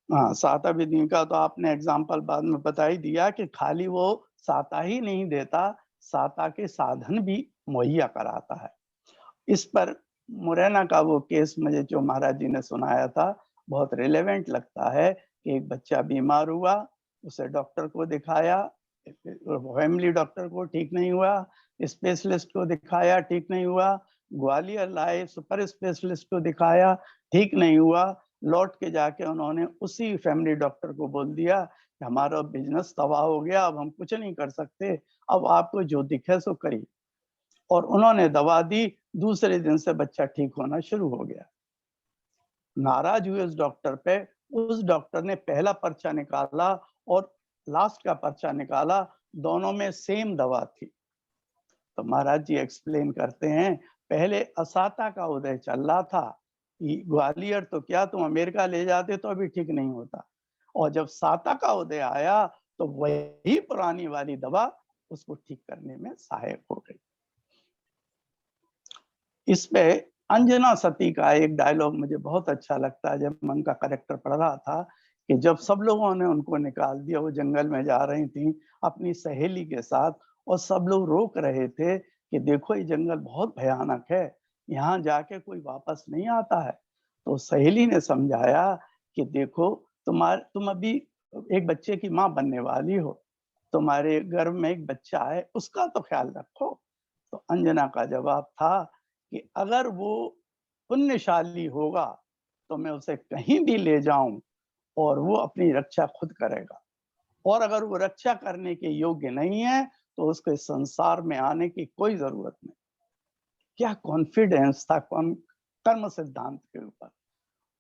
हाँ, साता विधि का तो आपने एग्जाम्पल बाद में बता ही दिया कि खाली वो साता ही नहीं देता, साता के साधन भी मुहैया कराता है। इस पर मुरैना का वो केस मुझे जो महाराज जी ने सुनाया था, बहुत रिलेवेंट लगता है कि एक बच्चा बीमार हुआ, उसे डॉक्टर को दिखाया, फैमिली डॉक्टर को, ठीक नहीं हुआ, स्पेशलिस्ट को दिखाया, ठीक नहीं हुआ, ग्वालियर लाए, सुपर स्पेशलिस्ट को दिखाया, ठीक नहीं हुआ। लौट के जाके उन्होंने उसी फैमिली डॉक्टर को बोल दिया कि हमारा बिजनेस तबाह हो गया, अब हम कुछ नहीं कर सकते, अब आपको जो दिखे सो करिए। और उन्होंने दवा दी, दूसरे दिन से बच्चा ठीक होना शुरू हो गया। नाराज हुए उस डॉक्टर पे, उस डॉक्टर ने पहला पर्चा निकाला और लास्ट का पर्चा निकाला, दोनों में सेम दवा थी। तो महाराज जी एक्सप्लेन करते हैं, पहले असाता का उदय चल रहा था, ग्वालियर तो क्या तुम अमेरिका ले जाते तो अभी ठीक नहीं होता, और जब साता का उदय आया तो वही पुरानी वाली दवा उसको ठीक करने में सहायक हो गई। इस पे अंजना सती का एक डायलॉग मुझे बहुत अच्छा लगता है। जब मैं उनका करेक्टर पढ़ रहा था कि जब सब लोगों ने उनको निकाल दिया, वो जंगल में जा रही थी अपनी सहेली के साथ, और सब लोग रोक रहे थे कि देखो ये जंगल बहुत भयानक है, यहाँ जाके कोई वापस नहीं आता है। तो सहेली ने समझाया कि देखो तुम अभी एक बच्चे की माँ बनने वाली हो, तुम्हारे गर्भ में एक बच्चा है, उसका तो ख्याल रखो। तो अंजना का जवाब था कि अगर वो पुण्यशाली होगा तो मैं उसे कहीं भी ले जाऊं और वो अपनी रक्षा खुद करेगा, और अगर वो रक्षा करने के योग्य नहीं है तो उसके संसार में आने की कोई जरूरत नहीं। क्या कॉन्फिडेंस था कर्म सिद्धांत के ऊपर,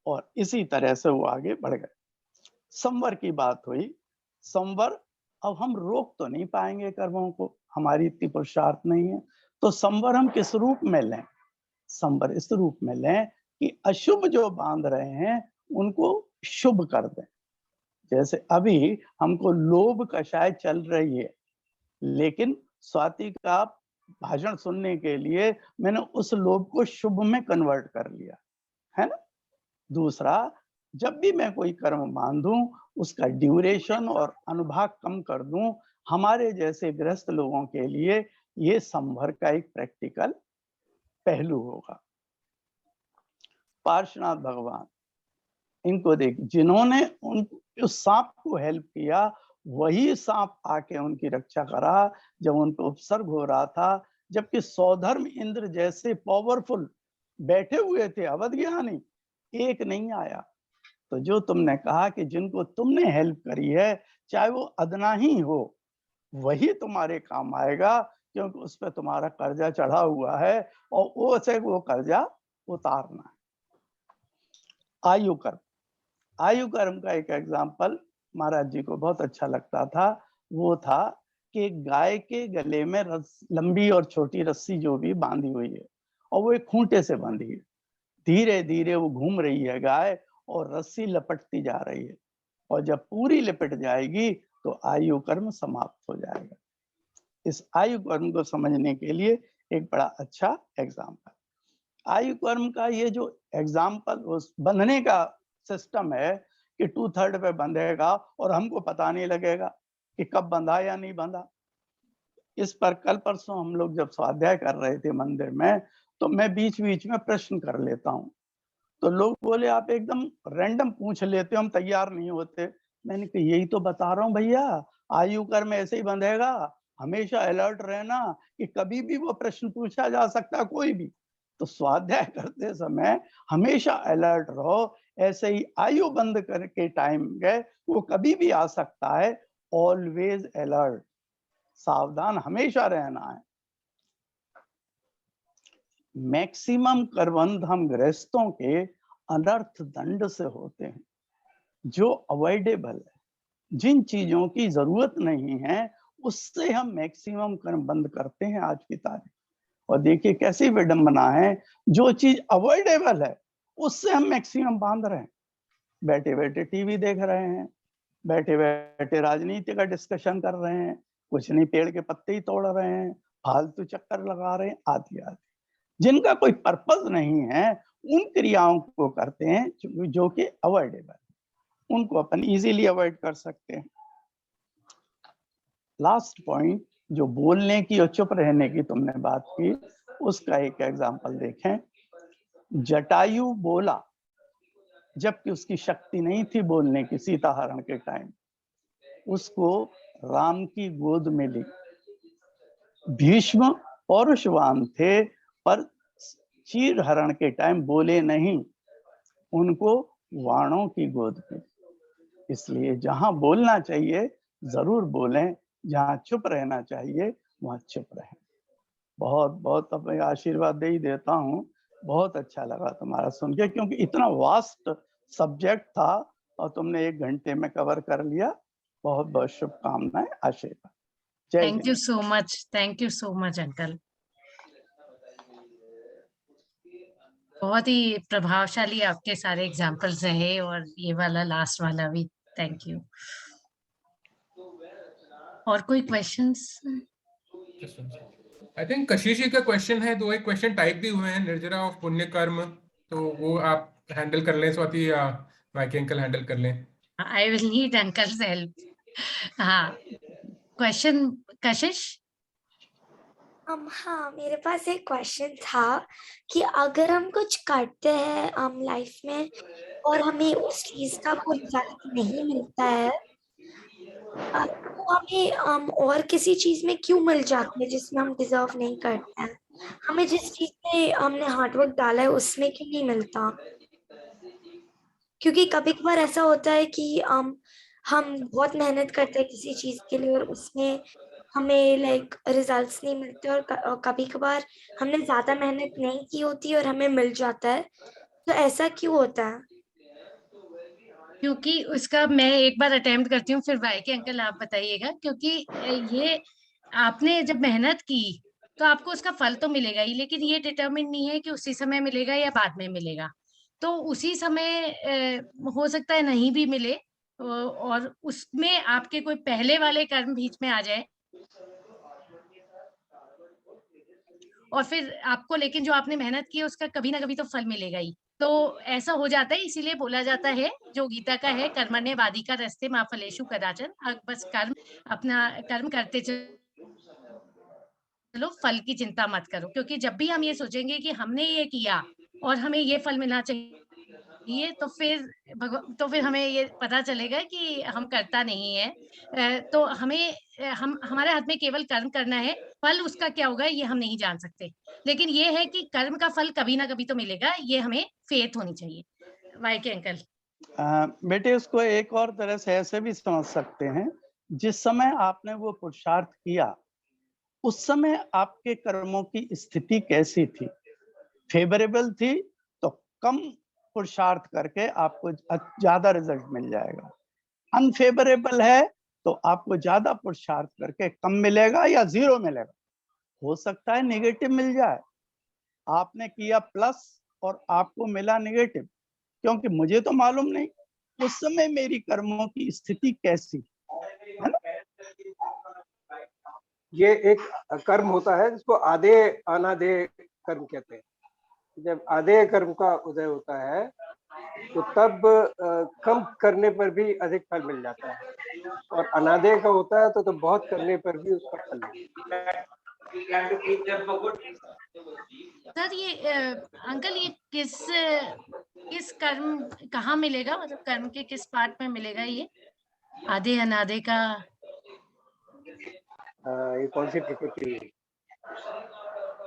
और इसी तरह से वो आगे बढ़ गए। संवर की बात हुई। संवर, अब हम रोक तो नहीं पाएंगे कर्मों को, हमारी इतनी पुरुषार्थ नहीं है, तो संवर हम किस रूप में लें? संवर इस रूप में लें कि अशुभ जो बांध रहे हैं उनको शुभ कर दें। जैसे अभी हमको लोभ कषाय चल रही है, लेकिन स्वाति का भाषण सुनने के लिए मैंने उस लोभ को शुभ में कन्वर्ट कर लिया, है ना। दूसरा, जब भी मैं कोई कर्म बांधूं उसका ड्यूरेशन और अनुभाग कम कर दूं। हमारे जैसे गृहस्थ लोगों के लिए ये संभर का एक प्रैक्टिकल पहलू होगा। पार्श्वनाथ भगवान, इनको देख, जिन्होंने उस सांप को हेल्प किया, वही सांप आके उनकी रक्षा करा जब उनको उपसर्ग हो रहा था, जबकि सौधर्म इंद्र जैसे पावरफुल बैठे हुए थे अवध ज्ञानी, एक नहीं आया। तो जो तुमने कहा कि जिनको तुमने हेल्प करी है, चाहे वो अदना ही हो, वही तुम्हारे काम आएगा, क्योंकि उस पर तुम्हारा कर्जा चढ़ा हुआ है और वो कर्जा उतारना है। आयु कर्म, आयु कर्म का एक एग्जाम्पल महाराज जी को बहुत अच्छा लगता था। वो था कि गाय के गले में लंबी और छोटी रस्सी जो भी बांधी हुई है, और वो एक खूंटे से बांधी है। धीरे धीरे वो घूम रही है गाय, और रस्सी लपटती जा रही है, और जब पूरी लिपट जाएगी तो आयु कर्म समाप्त हो जाएगा। इस आयु कर्म को समझने के लिए एक बड़ा अच्छा एग्जाम्पल, आयु कर्म का ये जो एग्जाम्पल, उस बंधने का सिस्टम है कि 2/3 पे बंधेगा और हमको पता नहीं लगेगा कि कब बंधा या नहीं बंधा। इस पर कल परसों हम लोग जब स्वाध्याय कर रहे थे मंदिर में, तो मैं बीच बीच में प्रश्न कर लेता हूँ, तो लोग बोले आप एकदम रैंडम पूछ लेते हो, हम तैयार नहीं होते। मैंने कहा यही तो बता रहा हूँ भैया, आयु कर्म ऐसे ही बंधेगा, हमेशा अलर्ट रहना कि कभी भी वो प्रश्न पूछा जा सकता है, कोई भी। तो स्वाध्याय करते समय हमेशा अलर्ट रहो, ऐसे ही आयु बंद करके टाइम गए, वो कभी भी आ सकता है। ऑलवेज अलर्ट, सावधान हमेशा रहना है। मैक्सिमम करबंध हम गृहस्थों के अनर्थ दंड से होते हैं, जो अवॉइडेबल है, जिन चीजों की जरूरत नहीं है उससे हम मैक्सिमम कर्म बंद करते हैं आज की तारीख। और देखिए कैसी विडंबना है, जो चीज अवॉइडेबल है उससे हम मैक्सिमम बांध रहे हैं। बैठे बैठे टीवी देख रहे हैं, बैठे बैठे राजनीति का डिस्कशन कर रहे हैं, कुछ नहीं पेड़ के पत्ते ही तोड़ रहे हैं, फालतू चक्कर लगा रहे हैं, आदि आदि, जिनका कोई पर्पस नहीं है, उन क्रियाओं को करते हैं जो कि अवॉइडेबल, उनको अपन इजीली अवॉइड कर सकते हैं। लास्ट पॉइंट, जो बोलने की और चुप रहने की तुमने बात की, उसका एक एग्जांपल देखें। जटायु बोला जबकि उसकी शक्ति नहीं थी बोलने की, सीता हरण के टाइम उसको राम की गोद में ली। भीष्म पौरुषवान थे पर चीर हरण के टाइम बोले नहीं, उनको वाणों की गोद में। इसलिए जहां बोलना चाहिए जरूर बोलें, जहां चुप रहना चाहिए वहां चुप रहें। बहुत बहुत अब मैं आशीर्वाद दे ही देता हूँ। बहुत अच्छा लगा तुम्हारा सुन के, क्योंकि इतना वास्ट सब्जेक्ट था और तुमने 1 घंटे में कवर कर लिया। बहुत बहुत शुभकामनाएं, आशीर्वाद। जय thank you Jinendra. So much, thank you so much uncle. बहुत ही प्रभावशाली आपके सारे एग्जाम्पल्स रहे, और ये वाला लास्ट वाला भी। Thank you. और कोई क्वेश्चंस? आई थिंक कशिश जी का क्वेश्चन है, 2 एक क्वेश्चन टाइप भी हुए हैं, निर्जरा ऑफ पुण्य कर्म, तो वो आप हैंडल कर लें स्वाति, या माइक अंकल हैंडल कर लें? I will need uncle's help. हाँ, क्वेश्चन कशिश? हाँ, मेरे पास एक क्वेश्चन था कि अगर हम कुछ करते हैं लाइफ में और हमें उस चीज का कोई रिजल्ट नहीं मिलता है, तो हमें और किसी चीज में क्यों मिल जाती है जिसमें हम डिजर्व नहीं करते हैं? हमें जिस चीज में हमने हार्डवर्क डाला है उसमें क्यों नहीं मिलता? क्योंकि कभी कभार ऐसा होता है कि हम बहुत मेहनत करते हैं किसी चीज के लिए और उसमें हमें लाइक रिजल्ट्स नहीं मिलते, और कभी कभार हमने ज्यादा मेहनत नहीं की होती और हमें मिल जाता है। तो ऐसा क्यों होता है? क्योंकि उसका मैं एक बार अटेम्प्ट करती हूँ, फिर भाई के अंकल आप बताइएगा। क्योंकि ये आपने जब मेहनत की तो आपको उसका फल तो मिलेगा ही, लेकिन ये डिटरमिन नहीं है कि उसी समय मिलेगा या बाद में मिलेगा। तो उसी समय हो सकता है नहीं भी मिले, और उसमें आपके कोई पहले वाले कर्म बीच में आ जाए, और फिर आपको, लेकिन जो आपने मेहनत की है उसका कभी ना कभी तो फल मिलेगा ही। तो ऐसा हो जाता है, इसीलिए बोला जाता है, जो गीता का है, कर्मण्येवाधिकार रस्ते मा फलेषु कदाचन। बस कर्म, अपना कर्म करते चलो, चलो फल की चिंता मत करो, क्योंकि जब भी हम ये सोचेंगे कि हमने ये किया और हमें ये फल मिलना चाहिए, तो फिर हमें ये पता चलेगा कि हम करता नहीं है। तो हमें हम हमारे हाथ में केवल कर्म करना है, फल उसका क्या होगा ये हम नहीं जान सकते, लेकिन ये है कि कर्म का फल कभी ना कभी तो मिलेगा, ये हमें फेथ होनी चाहिए। वाईके अंकल। बेटे उसको एक और तरह से ऐसे भी समझ सकते हैं, जिस समय आपने वो पुरुषार्थ किया उस समय आपके कर्मों की स्थिति कैसी थी? फेवरेबल थी तो कम पुरुषार्थ करके आपको ज्यादा रिजल्ट मिल जाएगा। अनफेवरेबल है तो आपको ज्यादा पुरुषार्थ करके कम मिलेगा या जीरो मिलेगा। हो सकता है नेगेटिव मिल जाए, आपने किया प्लस और आपको मिला नेगेटिव, क्योंकि मुझे तो मालूम नहीं उस समय मेरी कर्मों की स्थिति कैसी है ना। ये एक कर्म होता है जिसको आदेय अनादेय कर्म कहते हैं। जब आदेय कर्म का उदय होता है तो तब कम करने पर भी अधिक फल मिल जाता है, और अनादेय का होता है तो बहुत करने पर भी उसका फल मिलता है। सर ये अंकल ये किस कर्म कहाँ मिलेगा, मतलब कर्म के किस पार्ट में मिलेगा ये आधे अनाधे का? ये कौन सी प्रकृति है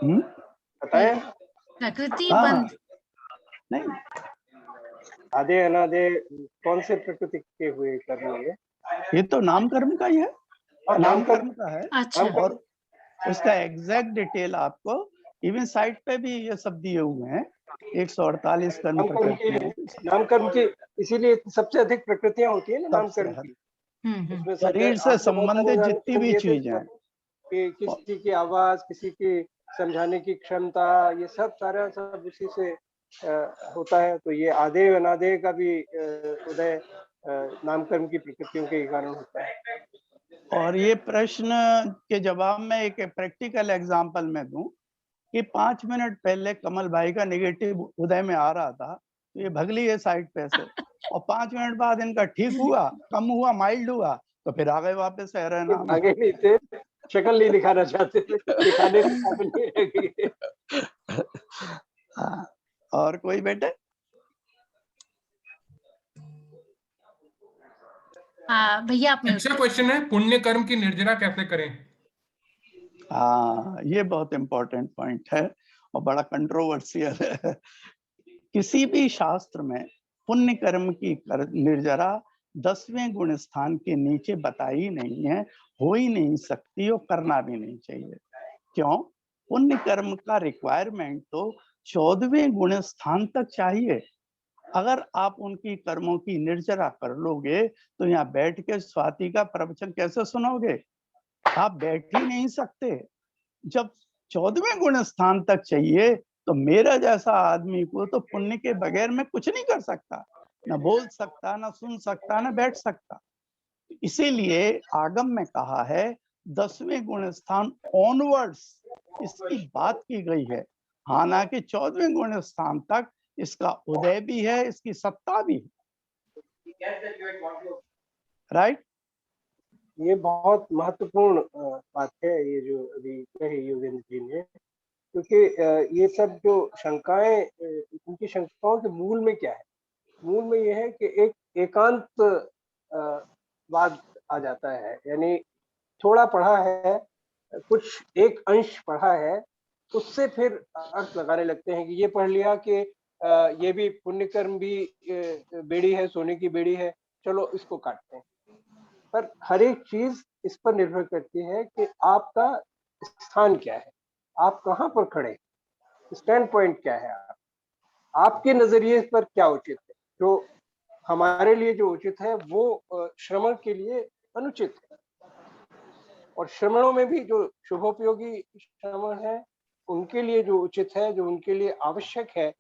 हम्म? बताए? प्रकृति हाँ, बंध। नहीं आधे अनाधे कौन से प्रकृति के हुए कर्म ये तो नाम कर्म का ही है, नाम कर्म का है। अच्छा। और उसका एग्जैक्ट डिटेल आपको इवन साइट पे भी ये सब दिए हुए हैं। 148 कर्म प्रकृतियां, नाम कर्म की इसीलिए सबसे अधिक प्रकृतियां होती है ना नाम सबसे कर्म की। हम्म। शरीर से संबंधित जितनी भी चीजें हैं, कि किसी की आवाज, किसी की समझाने की क्षमता, ये सब सारा सब उसी से होता है। तो ये आदेय अनादेय का भी उदय नामकर्म की प्रकृतियों के कारण होता है। और ये प्रश्न के जवाब में एक प्रैक्टिकल एग्जांपल में दूं कि 5 मिनट पहले कमल भाई का नेगेटिव उदय में आ रहा था, तो ये भगली है साइड पे से, और 5 मिनट बाद इनका ठीक हुआ, कम हुआ, माइल्ड हुआ, तो फिर आ गए वापस है रहना। आगे नहीं थे, शक्ल नहीं दिखाना चाहते थे, दिखाने के काबिल नहीं रह गए। हाँ, और कोई बेटे? भैया आपने अच्छा क्वेश्चन है, पुण्य कर्म की निर्जरा कैसे करें? हाँ, ये बहुत इंपॉर्टेंट पॉइंट है और बड़ा कंट्रोवर्शियल है। किसी भी शास्त्र में पुण्य कर्म की निर्जरा 10वें गुण स्थान के नीचे बताई नहीं है, हो ही नहीं सकती और करना भी नहीं चाहिए। क्यों? पुण्य कर्म का रिक्वायरमेंट तो 14वें गुण स्थान तक चाहिए। अगर आप उनकी कर्मों की निर्जरा कर लोगे तो यहाँ बैठ के स्वाति का प्रवचन कैसे सुनोगे? आप बैठ ही नहीं सकते। जब 14वें गुण स्थान तक चाहिए तो मेरा जैसा आदमी को तो पुण्य के बगैर में कुछ नहीं कर सकता, ना बोल सकता, ना सुन सकता, ना बैठ सकता। इसीलिए आगम में कहा है 10वें गुण स्थान ऑनवर्ड्स इसकी बात की गई है। हालांकि 14वें गुण स्थान तक इसका उदय भी है, इसकी सत्ता भी है। राइट? ये बहुत महत्वपूर्ण बात है ये जो अभी कही योगेंद्र जी ने, क्योंकि ये सब जो शंकाएं, उनकी शंकाओं के मूल में क्या है? मूल में ये है कि एक एकांत वाद आ जाता है, यानी थोड़ा पढ़ा है, कुछ एक अंश पढ़ा है, उससे फिर अर्थ लगाने लगते हैं कि ये पढ़ लिया कि ये भी पुण्य कर्म भी बेड़ी है, सोने की बेड़ी है, चलो इसको काटते हैं। पर हर एक चीज इस पर निर्भर करती है कि आपका स्थान क्या है, आप कहाँ पर खड़े, स्टैंड पॉइंट क्या है, आपके नजरिए पर क्या उचित है। जो हमारे लिए जो उचित है वो श्रमण के लिए अनुचित है, और श्रमणों में भी जो शुभोपयोगी श्रमण है उनके लिए जो उचित है, जो उनके लिए आवश्यक है,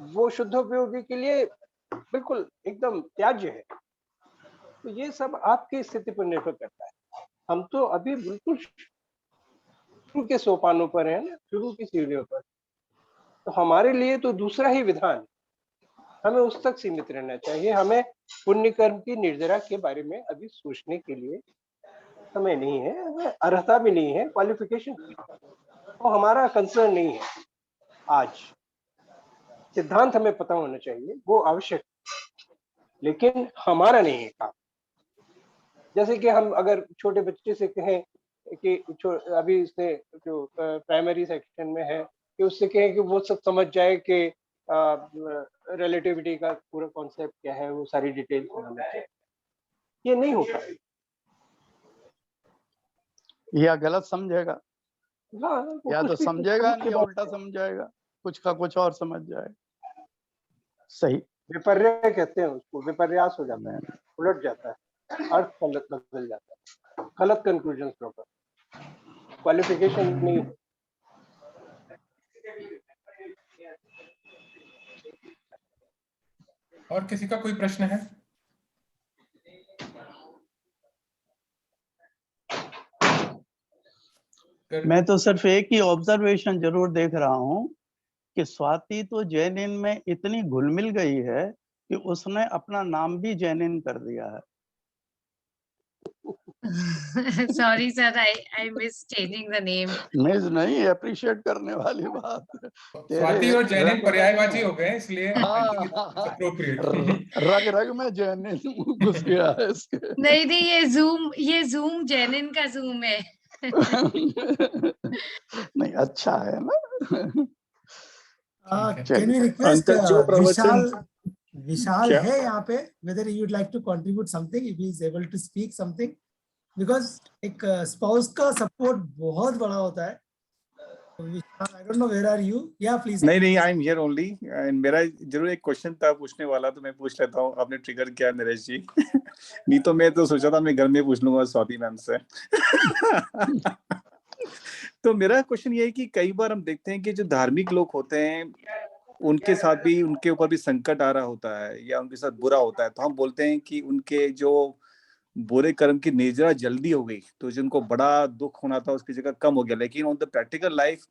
वो शुद्धोपयोगी के लिए बिल्कुल एकदम त्याज्य है। तो ये सब आपकी स्थिति पर निर्भर करता है। हम तो अभी बिल्कुल शुरू के सोपानों पर हैं ना, शुरू की सीढ़ियों पर, तो हमारे लिए तो दूसरा ही विधान, हमें उस तक सीमित रहना चाहिए। हमें पुण्य कर्म की निर्जरा के बारे में अभी सोचने के लिए समय नहीं है, हमें अर्हता भी नहीं है, क्वालिफिकेशन। वो हमारा कंसर्न नहीं है। आज सिद्धांत हमें पता होना चाहिए, वो आवश्यक है, लेकिन हमारा नहीं है काम। जैसे कि हम अगर छोटे बच्चे से कहें कि अभी इसने जो प्राइमरी सेक्शन में है कि उससे कहें कि वो सब समझ जाए कि रिलेटिविटी का पूरा कॉन्सेप्ट क्या है, वो सारी डिटेल्स समझ जाए, ये नहीं होता। या गलत समझेगा, हाँ, वो या कुछ तो भी समझेगा समझ नहीं के या बाद उल्टा समझ जाएगा, कुछ का कुछ और समझ जाएगा। सही। विपर्य कहते हैं उसको, विपर्यास हो जाता है, उलट जाता है, अर्थ गलत बदल जाता है, गलत कंक्लूजन प्रॉपर, क्वालिफिकेशन नहीं हो। और किसी का कोई प्रश्न है? मैं तो सिर्फ एक ही ऑब्जर्वेशन जरूर देख रहा हूँ कि स्वाति तो जैनिन में इतनी घुल मिल गई है कि उसने अपना नाम भी जैनिन कर दिया है। Sorry, sir, I missed changing the name. नहीं, अप्रिशिएट करने वाली बात है। स्वाति और जैनिन रग-रग पर्यायवाची में- हो गए, इसलिए appropriate. रग रग में जैनिन घुस गया है इसके। नहीं, ये जूम जैनिन का जूम है। नहीं, अच्छा है ना। Can we request अंकल जो प्रवचन विशाल क्या? है यहाँ पे, whether you would like to contribute something, if he is able to speak something, because एक spouse का support बहुत बड़ा होता है। विशाल, I don't know where are you? Yeah, please. नहीं, I am here only. And मेरा जरूर एक क्वेश्चन था पूछने वाला, तो मैं पूछ लेता हूँ, आपने ट्रिगर किया नरेश जी। नहीं तो मैं तो सोचा था मैं घर में पूछ लूंगा स्वाति मैम से। तो मेरा क्वेश्चन ये है कि कई बार हम देखते हैं कि जो धार्मिक लोग होते हैं उनके साथ भी, उनके ऊपर भी संकट आ रहा होता है या उनके साथ बुरा होता है, तो हम बोलते हैं कि उनके जो बुरे कर्म की निर्जरा जल्दी हो गई, तो जिनको बड़ा दुख होना था उसकी जगह कम हो गया। लेकिन ऑन द प्रैक्टिकल लाइफ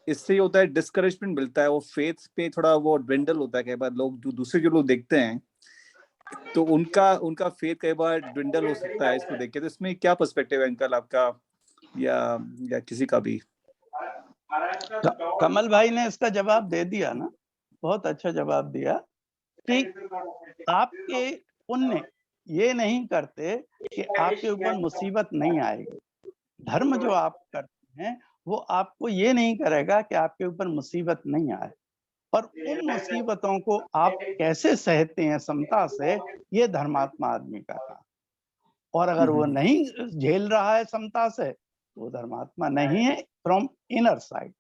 इससे ये होता है, डिस्करेजमेंट मिलता है, वो फेथ पे थोड़ा वो ड्विंडल होता है। कई बार लोग जो दूसरे जो लोग देखते हैं तो उनका फेथ कई बार ड्विंडल हो सकता है इसको देख के। तो इसमें क्या पर्सपेक्टिव है अंकल आपका या किसी का भी? कमल भाई ने इसका जवाब दे दिया ना, बहुत अच्छा जवाब दिया कि आपके पुण्य ये नहीं करते कि आपके ऊपर मुसीबत नहीं आएगी। धर्म जो आप करते हैं वो आपको ये नहीं करेगा कि आपके ऊपर मुसीबत नहीं आए, और उन मुसीबतों को आप कैसे सहते हैं समता से, ये धर्मात्मा आदमी का काम। और अगर वो नहीं झेल रहा है समता से, तो वो धर्मात्मा नहीं है फ्रॉम इनर साइड।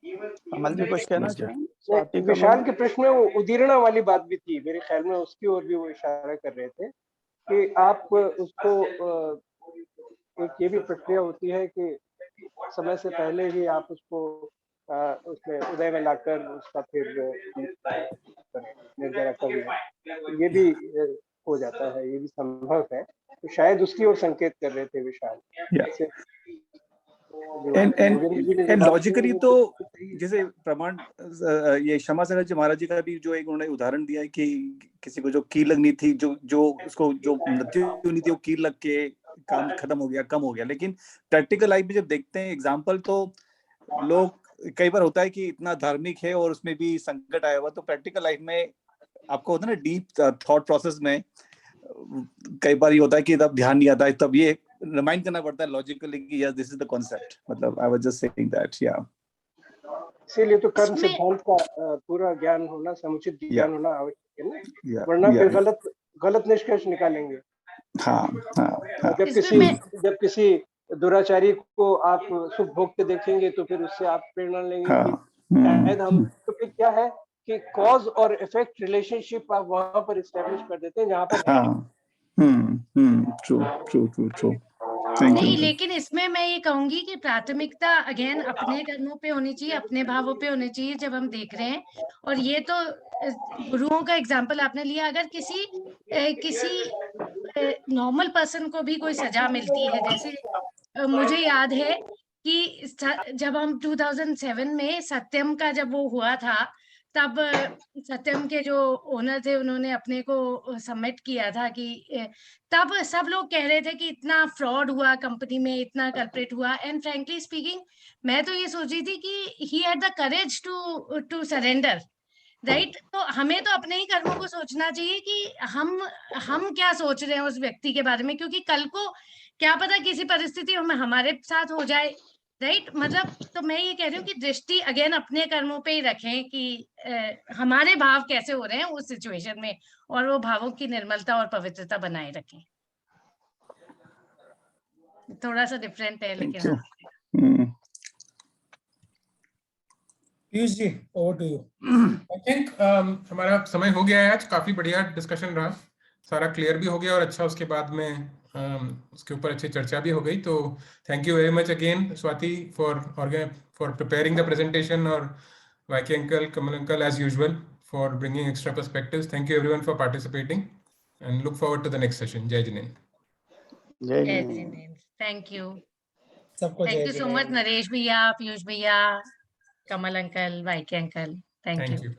कमल जी कुछ कहना चाहेंगे? विशाल के प्रश्न में वो उदीरणा वाली बात भी थी, मेरे ख्याल में उसकी ओर भी वो इशारा कर रहे थे कि आप उसको एक ये भी प्रक्रिया होती है कि समय से पहले ही आप उसको उसमें उदय में लाकर उसका फिर निर्जरा कर लें, ये भी हो जाता है, ये भी संभव है। तो शायद उसकी ओर संकेत कर रहे थे विशाल। एंड लॉजिकली तो जैसे प्रमाण ये क्षमा सागर जी महाराज जी का भी जो एक उन्होंने उदाहरण दिया है कि किसी को जो कील लगनी थी, जो उसको जो मृत्यु होनी थी, वो कील लग के काम खत्म हो गया, कम हो गया। लेकिन प्रैक्टिकल लाइफ में जब देखते हैं एग्जाम्पल, तो लोग कई बार होता है कि इतना धार्मिक है और उसमें भी संकट आया हुआ, तो प्रैक्टिकल लाइफ में आपको होता है ना डीप थॉट प्रोसेस में कई बार ये होता है कि तब ध्यान नहीं आता है, तब ये रिमाइंड करना पड़ता है लॉजिकली कि yes this is the concept. मतलब I was just saying that या इसीलिए तो कर्म सिद्धांत का पूरा ज्ञान होना, समुचित ज्ञान होना आवश्यक है ना, वरना फिर गलत निष्कर्ष निकालेंगे। हाँ। जब किसी दुराचारी को आप सुख भोगते देखेंगे तो फिर उससे आप प्रेरणा लेंगे कि शायद हम, तो फिर क्या है कि कॉज और इफेक्ट रिलेशनशिप आप वहां पर एस्टैब्लिश कर देते हैं जहां पर ट्रू। नहीं, लेकिन इसमें मैं ये कहूंगी कि प्राथमिकता अगेन अपने कर्मों पे होनी चाहिए, अपने भावों पे होनी चाहिए जब हम देख रहे हैं। और ये तो गुरुओं का एग्जाम्पल आपने लिया, अगर किसी नॉर्मल पर्सन को भी कोई सजा मिलती है, जैसे मुझे याद है कि जब हम 2007 में सत्यम का जब वो हुआ था, तब सत्यम के जो ओनर थे उन्होंने अपने को सबमिट किया था कि तब सब लोग कह रहे थे कि इतना फ्रॉड हुआ कंपनी में, इतना कल्प्रेट हुआ, एंड फ्रैंकली स्पीकिंग मैं तो ये सोच रही थी कि he had the courage to surrender, right. तो हमें तो अपने ही कर्मों को सोचना चाहिए कि हम क्या सोच रहे हैं उस व्यक्ति के बारे में, क्योंकि कल को क्या पता किसी परिस्थिति में हमारे साथ हो जाए, राइट। मतलब तो मैं ये कह रही हूँ कि दृष्टि अगेन अपने कर्मों पे ही रखें कि हमारे भाव कैसे हो रहे हैं उस सिचुएशन में, और वो भावों की निर्मलता और पवित्रता बनाए रखें। थोड़ा सा डिफरेंट है थैंक लेकिन you. Piyush ji, over to you. I think हमारा समय हो गया है आज, काफी बढ़िया डिस्कशन रहा, सारा क्लियर भी हो गया और अच्छा उसके बाद में उसके ऊपर अच्छी चर्चा भी हो गई। तो thank you very much again Swati for preparing the presentation, और YK uncle, Kamal uncle as usual for bringing extra perspectives. Thank you everyone for participating and look forward to the next session. जय जिनेंद्र। जय जय जिनेंद्र। जिनेंद्र। थैंक यू, सबको थैंक जय यू सो मच जिनेंद्र। नरेश भैया, पीयूष भैया, Kamal uncle, YK uncle, thank you. Thank you.